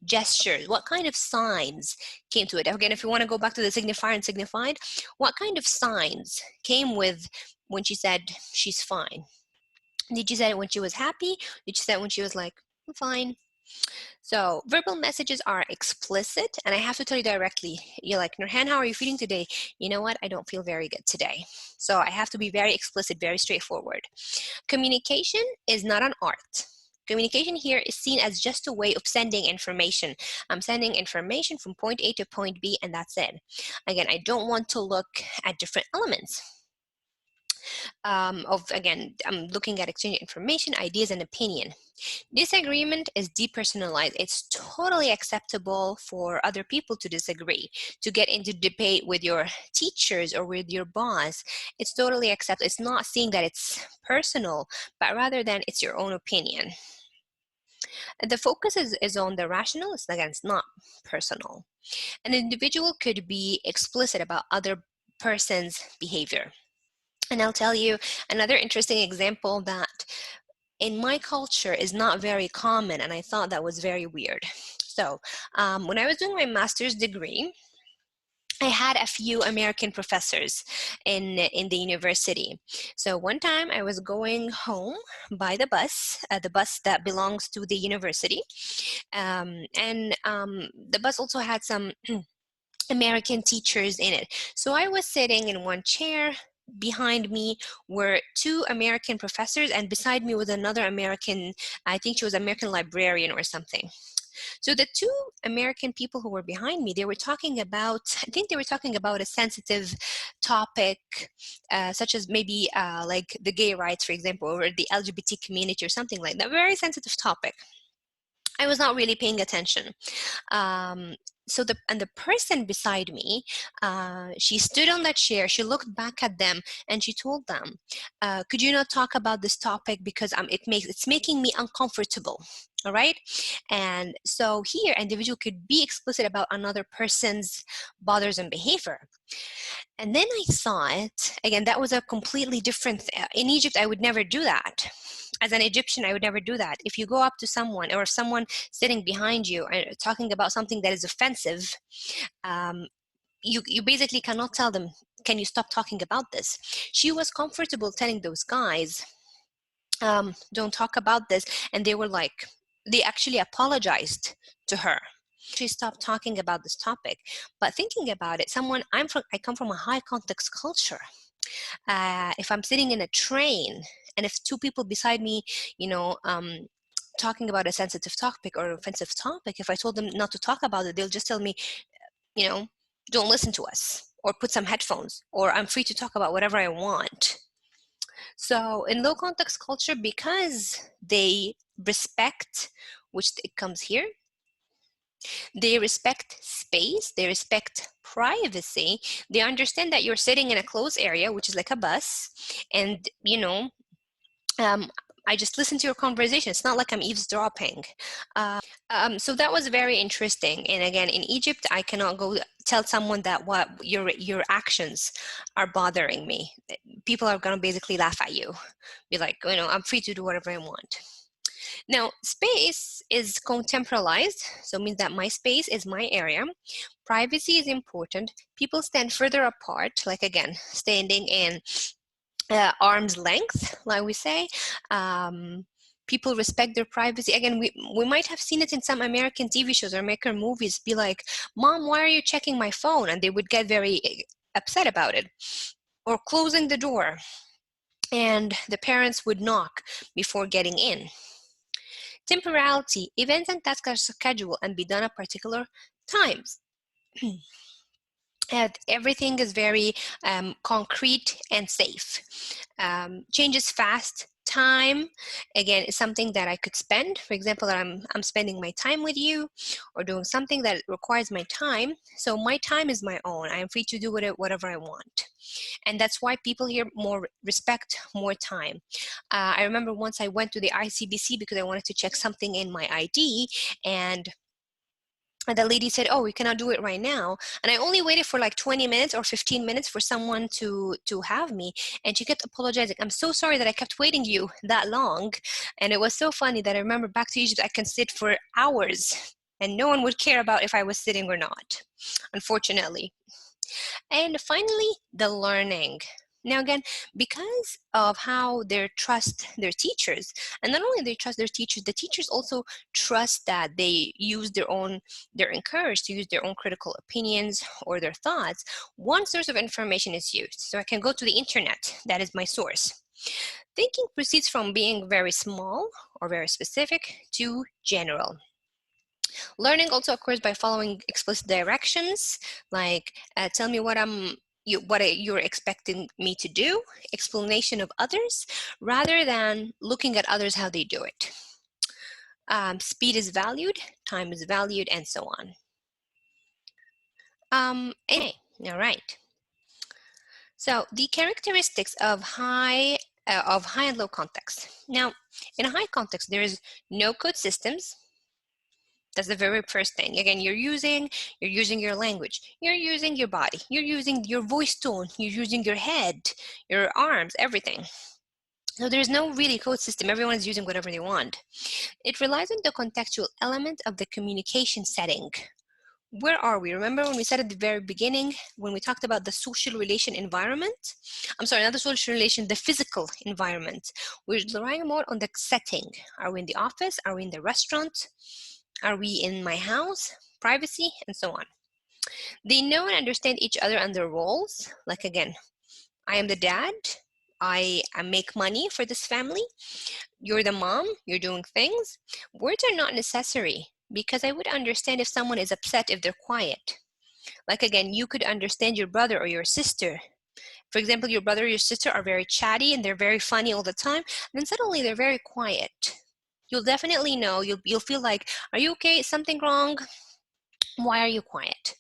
gestures, what kind of signs came to it. Again, if you want to go back to the signifier and signified, what kind of signs came with when she said she's fine? Did you say it when she was happy? Did you say it when she was like, I'm fine? So verbal messages are explicit, and I have to tell you directly. You're like, Nurhan, how are you feeling today? You know what? I don't feel very good today. So I have to be very explicit, very straightforward. Communication is not an art. Communication here is seen as just a way of sending information. I'm sending information from point A to point B, and that's it. Again, I don't want to look at different elements. I'm looking at exchanging information, ideas, and opinion. Disagreement is depersonalized. It's totally acceptable for other people to disagree, to get into debate with your teachers or with your boss. It's totally acceptable. It's not seeing that it's personal, but rather than it's your own opinion. The focus is on the rational. It's not personal. An individual could be explicit about other person's behavior. And I'll tell you another interesting example that in my culture is not very common, and I thought that was very weird. So when I was doing my master's degree, I had a few American professors in the university. So one time I was going home by the bus that belongs to the university, and the bus also had some American teachers in it. So I was sitting in one chair. Behind me were two American professors, and beside me was another American, I think she was an American librarian or something. So the two American people who were behind me, they were talking about, I think they were talking about a sensitive topic, such as maybe like the gay rights, for example, or the LGBT community or something like that, very sensitive topic. I was not really paying attention. So the person beside me, she stood on that chair, she looked back at them, and she told them, could you not talk about this topic because it's making me uncomfortable. All right. And so here, individual could be explicit about another person's bothersome behavior. And then I saw it again, that was a completely different in Egypt. I would never do that. As an Egyptian, I would never do that. If you go up to someone or someone sitting behind you and talking about something that is offensive, you basically cannot tell them, can you stop talking about this? She was comfortable telling those guys, don't talk about this. And they were like, they actually apologized to her. She stopped talking about this topic. But thinking about it, I come from a high context culture. If I'm sitting in a train and if two people beside me, talking about a sensitive topic or offensive topic, if I told them not to talk about it, they'll just tell me, don't listen to us, or put some headphones, or I'm free to talk about whatever I want. So in low context culture, because they respect, which it comes here, they respect space, they respect privacy, they understand that you're sitting in a closed area, which is like a bus, and I just listen to your conversation. It's not like I'm eavesdropping. So that was very interesting. And again, in Egypt, I cannot go tell someone that what your actions are bothering me. People are going to basically laugh at you. Be like, I'm free to do whatever I want. Now, space is contemporalized, so it means that my space is my area. Privacy is important. People stand further apart, like again, standing in arm's length, like we say. People respect their privacy. Again, we might have seen it in some American TV shows or American movies, be like, Mom, why are you checking my phone? And they would get very upset about it. Or closing the door, and the parents would knock before getting in. Temporality, events and tasks are scheduled and be done at particular times. And everything is very concrete and safe. Changes fast. Time, again, is something that I could spend. For example, that I'm spending my time with you or doing something that requires my time. So my time is my own. I am free to do whatever I want. And that's why people here more respect more time. I remember once I went to the ICBC because I wanted to check something in my ID, and the lady said, oh, we cannot do it right now. And I only waited for like 20 minutes or 15 minutes for someone to have me. And she kept apologizing. I'm so sorry that I kept waiting you that long. And it was so funny that I remember back to Egypt, I can sit for hours and no one would care about if I was sitting or not, unfortunately. And finally, the learning. Now again, because of how they trust their teachers, and not only they trust their teachers, the teachers also trust that they use they're encouraged to use their own critical opinions or their thoughts. One source of information is used. So I can go to the internet, that is my source. Thinking proceeds from being very small or very specific to general. Learning also occurs by following explicit directions, like tell me what you're expecting me to do, explanation of others, rather than looking at others how they do it. Speed is valued, time is valued, and so on. Anyway, all right. So the characteristics of high and low context. Now, in a high context, there is no code systems. That's the very first thing. Again, you're using your language, you're using your body, you're using your voice tone, you're using your head, your arms, everything. So there's no really code system. Everyone is using whatever they want. It relies on the contextual element of the communication setting. Where are we? Remember when we said at the very beginning, when we talked about the social relation environment? I'm sorry, not the social relation, the physical environment. We're relying more on the setting. Are we in the office? Are we in the restaurant? Are we in my house? Privacy, and so on. They know and understand each other and their roles. Like again, I am the dad. I make money for this family. You're the mom. You're doing things. Words are not necessary because I would understand if someone is upset if they're quiet. Like again, you could understand your brother or your sister. For example, your brother or your sister are very chatty and they're very funny all the time. Then suddenly they're very quiet. You'll definitely know. You'll feel like, are you okay? Is something wrong? Why are you quiet?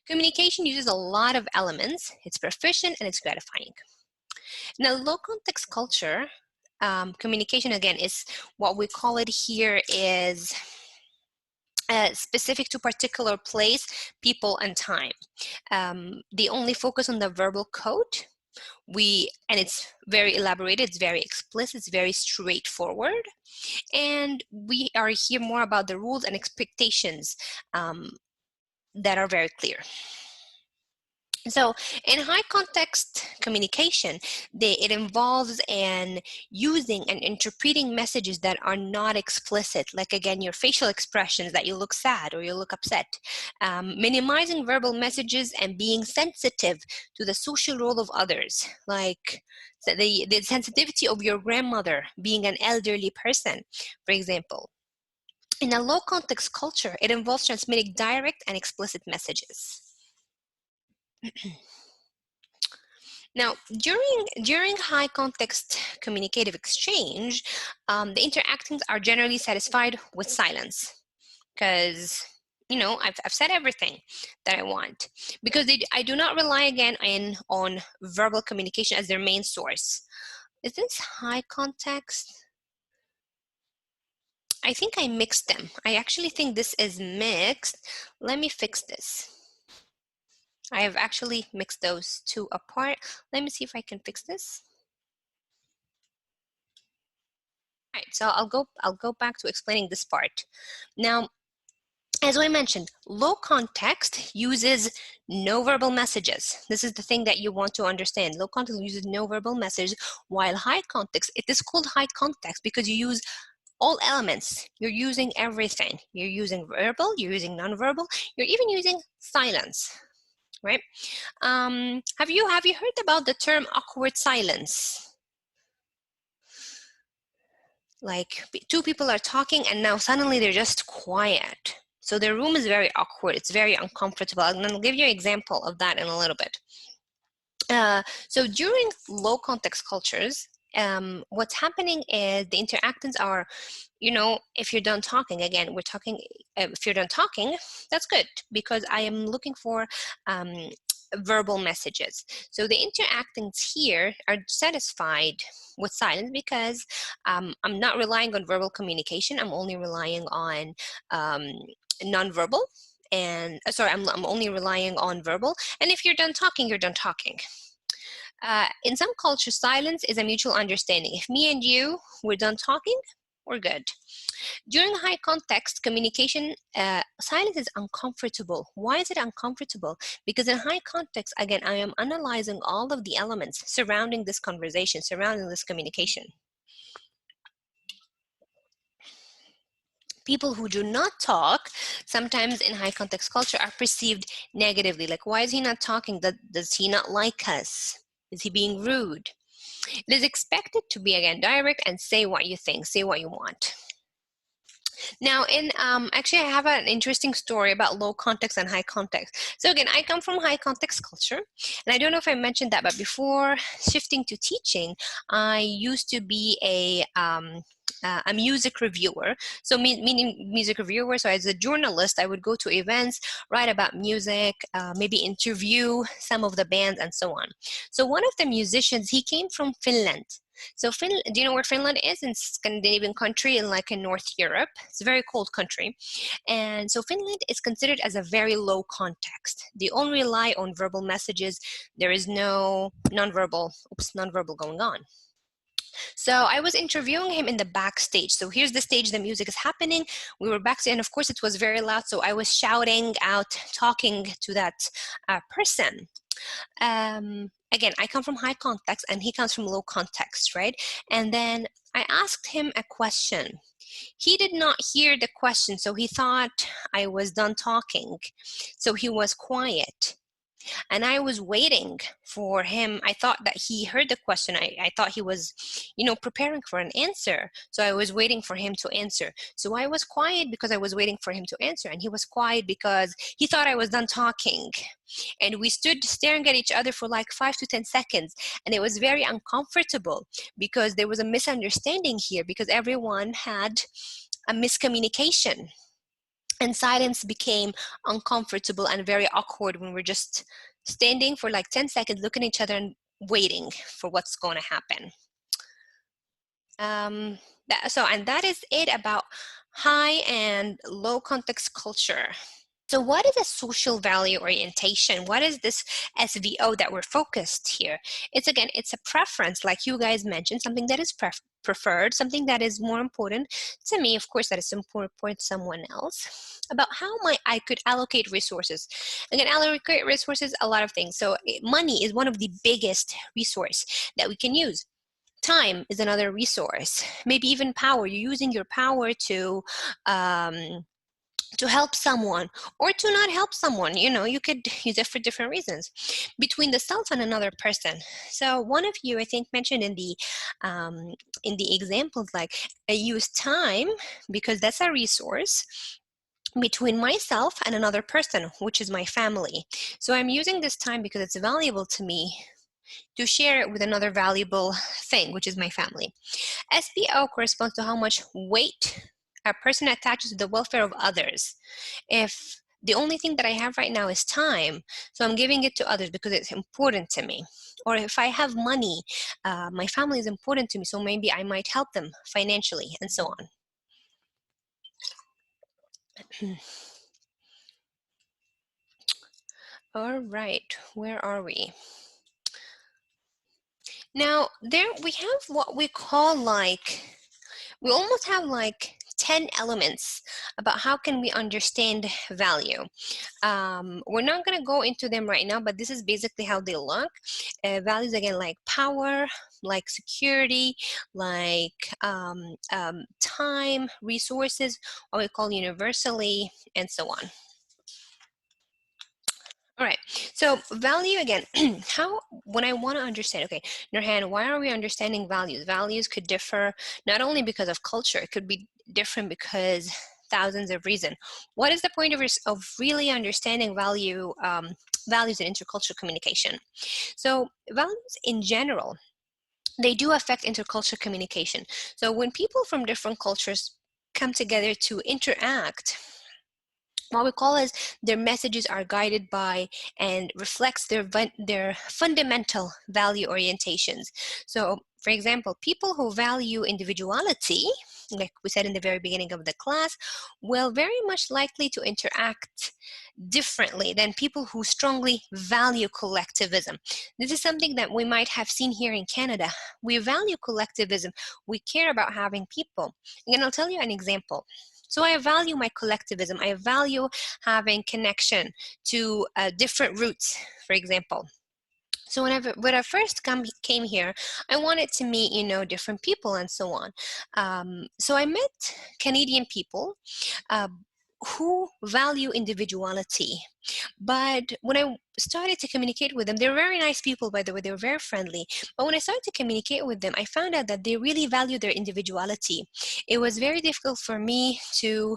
Communication uses a lot of elements. It's proficient and it's gratifying. Now, low context culture, communication again is what we call it here is specific to particular place, people, and time. They only focus on the verbal code. And it's very elaborated, it's very explicit, it's very straightforward. And we are here more about the rules and expectations that are very clear. So in high context communication, it involves using and interpreting messages that are not explicit, like again, your facial expressions that you look sad or you look upset, minimizing verbal messages and being sensitive to the social role of others, like the sensitivity of your grandmother being an elderly person, for example. In a low context culture, it involves transmitting direct and explicit messages. Now, during high context communicative exchange, the interactions are generally satisfied with silence because, I've said everything that I want, because I do not rely again on verbal communication as their main source. Is this high context? I think I mixed them. I actually think this is mixed. Let me fix this. I have actually mixed those two apart. Let me see if I can fix this. All right, so I'll go back to explaining this part. Now, as I mentioned, low context uses no verbal messages. This is the thing that you want to understand. Low context uses no verbal message, while high context, it is called high context because you use all elements. You're using everything. You're using verbal, you're using nonverbal, you're even using silence, right? Have you heard about the term awkward silence? Like two people are talking and now suddenly they're just quiet. So the room is very awkward. It's very uncomfortable. I'll give you an example of that in a little bit. So during low context cultures, what's happening is the interactants are, you know, if you're done talking, again, we're talking, if you're done talking, that's good because I am looking for verbal messages. So the interactants here are satisfied with silence because I'm not relying on verbal communication. I'm only relying on nonverbal. And sorry, I'm only relying on verbal. And if you're done talking, you're done talking. In some cultures, silence is a mutual understanding. If me and you, we're done talking, we're good. During high context communication, silence is uncomfortable. Why is it uncomfortable? Because in high context, again, I am analyzing all of the elements surrounding this conversation, surrounding this communication. People who do not talk, sometimes in high context culture, are perceived negatively. Like, why is he not talking? Does he not like us? Is he being rude? It is expected to be, again, direct and say what you think, say what you want. Now, actually, I have an interesting story about low context and high context. So again, I come from high context culture, and I don't know if I mentioned that, but before shifting to teaching, I used to be a music reviewer. So meaning music reviewer. So as a journalist, I would go to events, write about music, maybe interview some of the bands and so on. So one of the musicians, he came from Finland. So Finland, do you know where Finland is? In Scandinavian country in like in North Europe. It's a very cold country. And so Finland is considered as a very low context. They only rely on verbal messages. There is no nonverbal going on. So I was interviewing him in the backstage. So here's the stage, the music is happening. We were backstage, and of course it was very loud. So I was shouting out, talking to that person. Again, I come from high context and he comes from low context, right? And then I asked him a question. He did not hear the question, so he thought I was done talking. So he was quiet. And I was waiting for him. I thought that he heard the question. I thought he was, preparing for an answer. So I was waiting for him to answer. So I was quiet because I was waiting for him to answer. And he was quiet because he thought I was done talking. And we stood staring at each other for like 5 to 10 seconds. And it was very uncomfortable because there was a misunderstanding here because everyone had a miscommunication. And silence became uncomfortable and very awkward when we're just standing for like 10 seconds, looking at each other and waiting for what's going to happen. And that is it about high and low context culture. So what is a social value orientation? What is this SVO that we're focused here? It's a preference, like you guys mentioned, something that is preferred, something that is more important to me, of course, that is important to someone else, about how I could allocate resources. Again, allocate resources, a lot of things. So money is one of the biggest resource that we can use. Time is another resource. Maybe even power. You're using your power to help someone or to not help someone. You could use it for different reasons between the self and another person. So one of you, I think, mentioned in the examples, like I use time because that's a resource between myself and another person, which is my family. So I'm using this time because it's valuable to me to share it with another valuable thing, which is my family. SPO corresponds to how much weight a person attaches to the welfare of others. If the only thing that I have right now is time, so I'm giving it to others because it's important to me. Or if I have money, my family is important to me, so maybe I might help them financially, and so on. All right, where are we? Now, there we have what we call we almost have like 10 elements about how can we understand value. We're not going to go into them right now, but this is basically how they look. Values, again, like power, like security, like time, resources, what we call universally, and so on. All right, so value again, when I want to understand, okay, Nurhan, why are we understanding values? Values could differ not only because of culture, it could be different because thousands of reasons. What is the point of really understanding values in intercultural communication? So values in general, they do affect intercultural communication. So when people from different cultures come together to interact, what we call is their messages are guided by and reflects their fundamental value orientations. So for example, people who value individuality, like we said in the very beginning of the class, will very much likely to interact differently than people who strongly value collectivism. This is something that we might have seen here in Canada. We value collectivism. We care about having people. And I'll tell you an example. So I value my collectivism. I value having connection to different roots, for example. So when I first came here, I wanted to meet, different people and so on. So I met Canadian people uh, who value individuality. But when I started to communicate with them, they were very nice people, by the way, they were very friendly. But when I started to communicate with them, I found out that they really value their individuality. It was very difficult for me to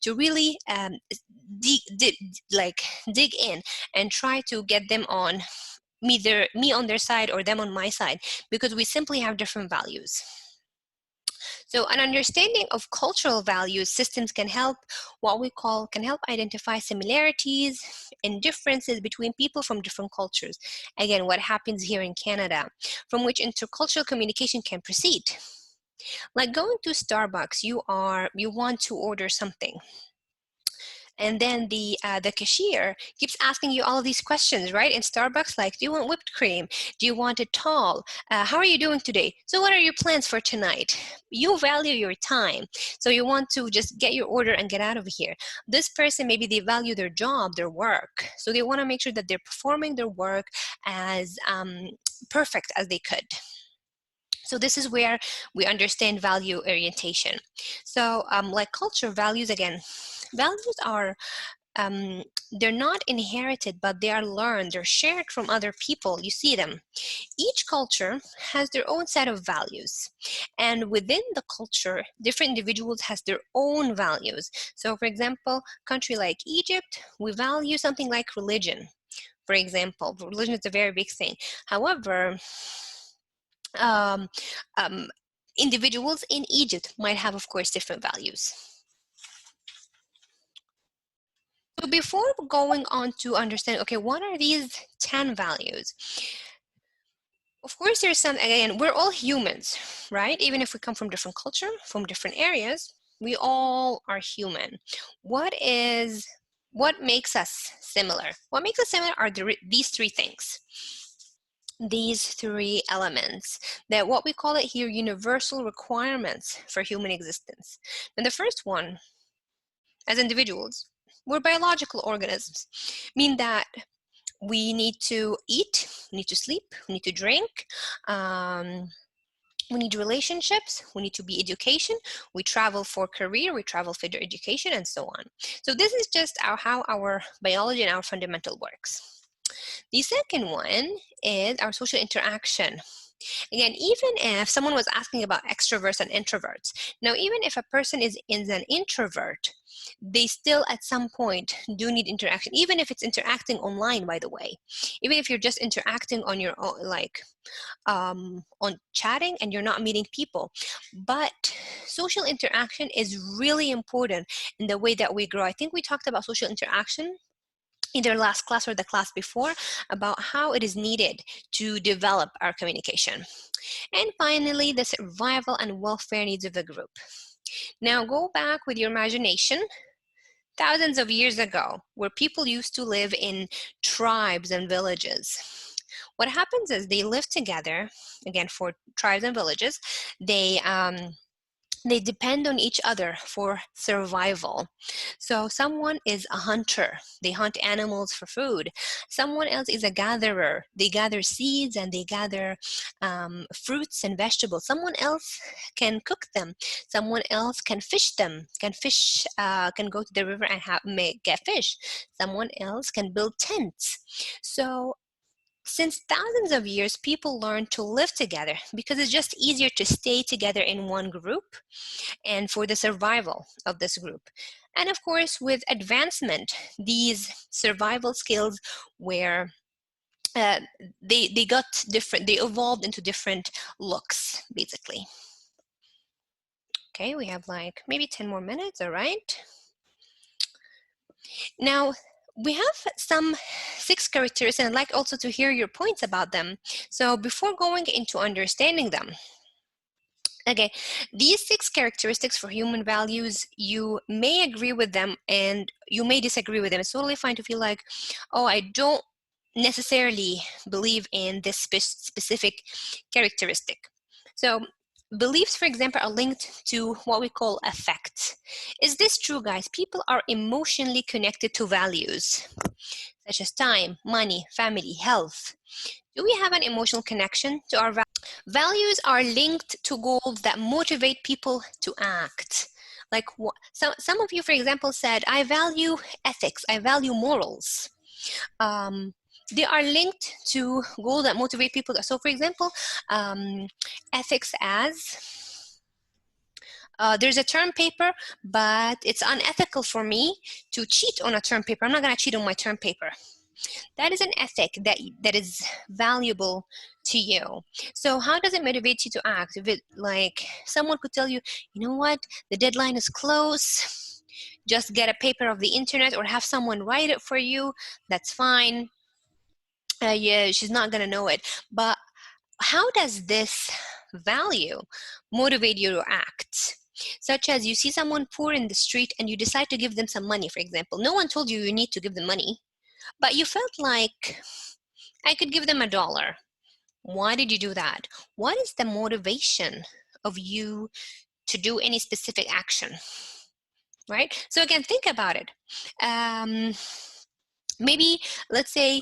really dig in and try to get them on me on their side or them on my side, because we simply have different values. So an understanding of cultural value systems can help identify similarities and differences between people from different cultures. Again, what happens here in Canada, from which intercultural communication can proceed. Like going to Starbucks, you want to order something, and then the cashier keeps asking you all of these questions, right? In Starbucks, like, do you want whipped cream? Do you want it tall? How are you doing today? So what are your plans for tonight? You value your time, so you want to just get your order and get out of here. This person, maybe they value their job, their work, so they want to make sure that they're performing their work as perfect as they could. So this is where we understand value orientation. So like culture values, again, values are they're not inherited, but they are learned. They're shared from other people. You see them. Each culture has their own set of values, and within the culture, different individuals has their own values. So for example, country like Egypt, we value something like religion. For example, religion is a very big thing. However, um, um, individuals in Egypt might have, of course, different values. So before going on to understand, okay, what are these 10 values? Of course, there's some, again, we're all humans, right? Even if we come from different culture, from different areas, we all are human. What makes us similar? What makes us similar are these three things. These three elements, that what we call it here universal requirements for human existence. And the first one, as individuals, we're biological organisms, mean that we need to eat, we need to sleep, we need to drink, we need relationships, we need to be education, we travel for career, we travel for education, and so on. So this is just how our biology and our fundamental works. The second one is our social interaction. Again, even if someone was asking about extroverts and introverts, now even if a person is an introvert, they still at some point do need interaction, even if it's interacting online, by the way. Even if you're just interacting on your own, like on chatting, and you're not meeting people. But social interaction is really important in the way that we grow. I think we talked about social interaction either last class or the class before, about how it is needed to develop our communication. And finally, the survival and welfare needs of the group. Now go back with your imagination thousands of years ago, where people used to live in tribes and villages, what happens is they live together. Again, for tribes and villages, they depend on each other for survival. So someone is a hunter. They hunt animals for food. Someone else is a gatherer. They gather seeds and they gather fruits and vegetables. Someone else can cook them. Someone else can fish them, can go to the river and get fish. Someone else can build tents. So since thousands of years, people learned to live together because it's just easier to stay together in one group and for the survival of this group. And of course, with advancement, these survival skills were they got different, they evolved into different looks, basically. Okay, we have like maybe 10 more minutes, all right? Now, we have some 6 characteristics, and I'd like also to hear your points about them. So before going into understanding them, okay, these 6 characteristics for human values, you may agree with them and you may disagree with them. It's totally fine to feel like, oh, I don't necessarily believe in this specific characteristic. So beliefs, for example, are linked to what we call affect. Is this true, guys? People are emotionally connected to values such as time, money, family, health. Do we have an emotional connection to our values? Values are linked to goals that motivate people to act. Like some of you, for example, said, I value ethics, I value morals. They are linked to goals that motivate people. So for example, ethics as, there's a term paper, but it's unethical for me to cheat on a term paper. I'm not gonna cheat on my term paper. That is an ethic that is valuable to you. So how does it motivate you to act? If it, like, someone could tell you, you know what, the deadline is close, just get a paper of the internet or have someone write it for you, that's fine. Yeah, she's not gonna know it. But how does this value motivate you to act? Such as you see someone poor in the street and you decide to give them some money, for example. No one told you you need to give them money, but you felt like, I could give them $1. Why did you do that? What is the motivation of you to do any specific action? Right? So again, think about it. Maybe, let's say,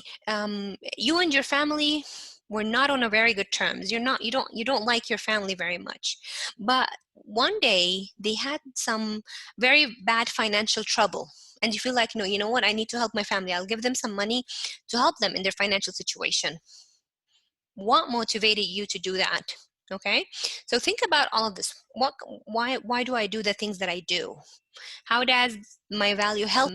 you and your family were not on a very good terms. You don't like your family very much. But one day they had some very bad financial trouble. And you feel like, no, you know what, I need to help my family. I'll give them some money to help them in their financial situation. What motivated you to do that? Okay, so think about all of this. Why do I do the things that I do? How does my value help?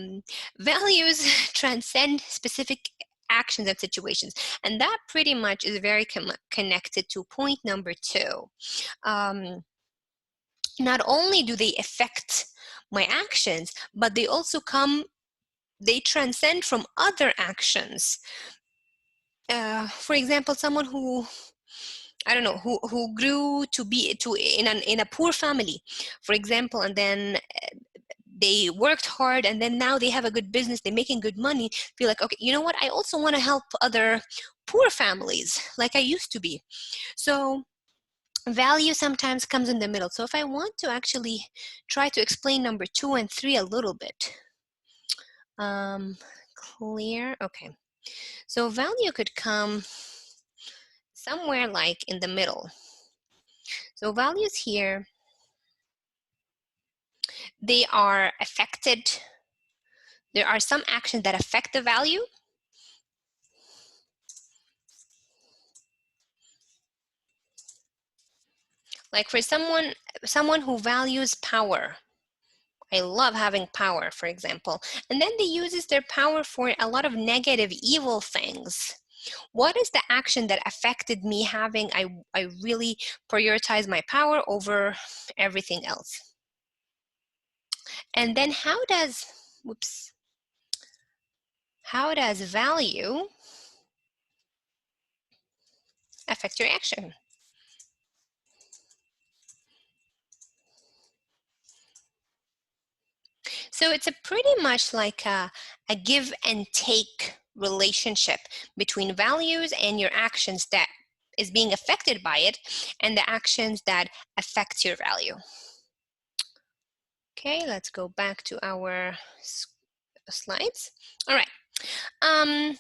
Values transcend specific actions and situations, and that pretty much is very connected to point number 2. Not only do they affect my actions, but they transcend from other actions. For example, someone who, I don't know, who grew to be in a poor family, for example, and then they worked hard and then now they have a good business, they're making good money, feel like, okay, you know what, I also want to help other poor families like I used to be. So value sometimes comes in the middle. So if I want to actually try to explain number 2 and 3 a little bit, clear, okay. So value could come somewhere like in the middle. So values here, they are affected. There are some actions that affect the value. Like for someone who values power. I love having power, for example. And then they uses their power for a lot of negative, evil things. What is the action that affected me having, I really prioritize my power over everything else? And then how does value affect your action? So it's a pretty much like a give and take relationship between values and your actions that is being affected by it, and the actions that affect your value. Okay, let's go back to our slides. All right.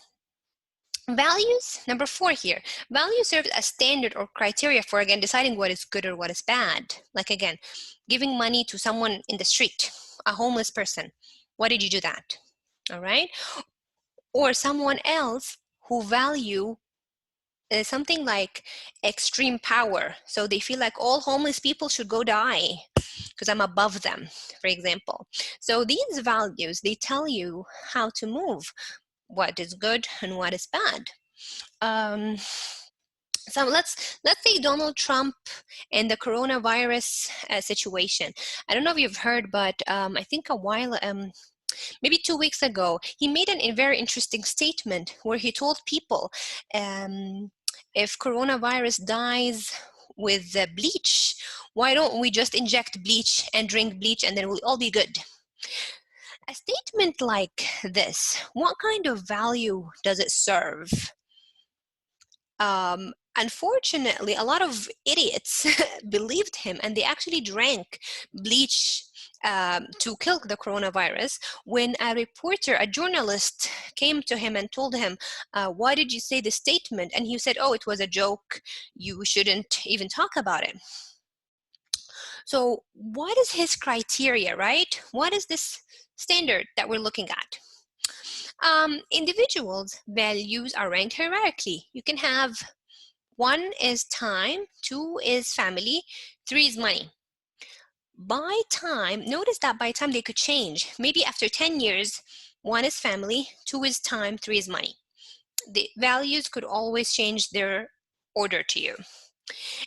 Values, number 4 here. Values serve as standard or criteria for, again, deciding what is good or what is bad. Like, again, giving money to someone in the street, a homeless person. Why did you do that? All right. Or someone else who value something like extreme power. So they feel like all homeless people should go die because I'm above them, for example. So these values, they tell you how to move, what is good and what is bad. So let's say Donald Trump and the coronavirus situation. I don't know if you've heard, but I think a while, maybe 2 weeks ago, he made a very interesting statement where he told people, if coronavirus dies with the bleach, why don't we just inject bleach and drink bleach and then we'll all be good? A statement like this, what kind of value does it serve? Unfortunately, a lot of idiots believed him, and they actually drank bleach to kill the coronavirus. When a reporter, a journalist, came to him and told him, why did you say this statement? And he said, oh, it was a joke. You shouldn't even talk about it. So what is his criteria, right? What is this standard that we're looking at? Individuals' values are ranked hierarchically. You can have 1 is time, 2 is family, 3 is money. By time, notice that by time they could change. Maybe after 10 years, 1 is family, 2 is time, 3 is money. The values could always change their order to you.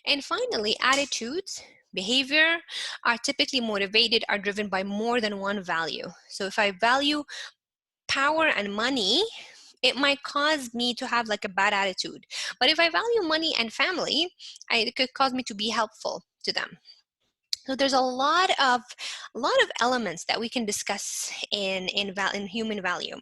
And finally, attitudes, behavior are typically motivated, are driven by more than one value. So if I value power and money, it might cause me to have like a bad attitude. But if I value money and family, it could cause me to be helpful to them. So there's a lot of elements that we can discuss in human value.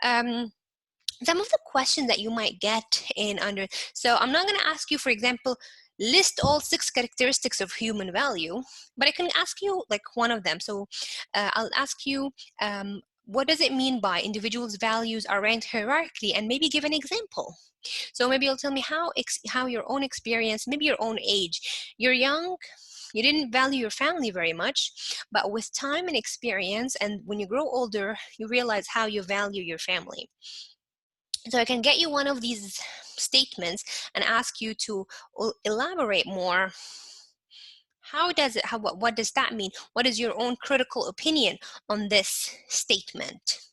Some of the questions that you might get in under, so I'm not going to ask you, for example, list all 6 characteristics of human value, but I can ask you like one of them. So I'll ask you, what does it mean by individuals' values are ranked hierarchically, and maybe give an example. So maybe you'll tell me how your own experience, maybe your own age. You're young, you didn't value your family very much, but with time and experience, and when you grow older, you realize how you value your family. So I can get you one of these statements and ask you to elaborate more. How does it, what does that mean? What is your own critical opinion on this statement?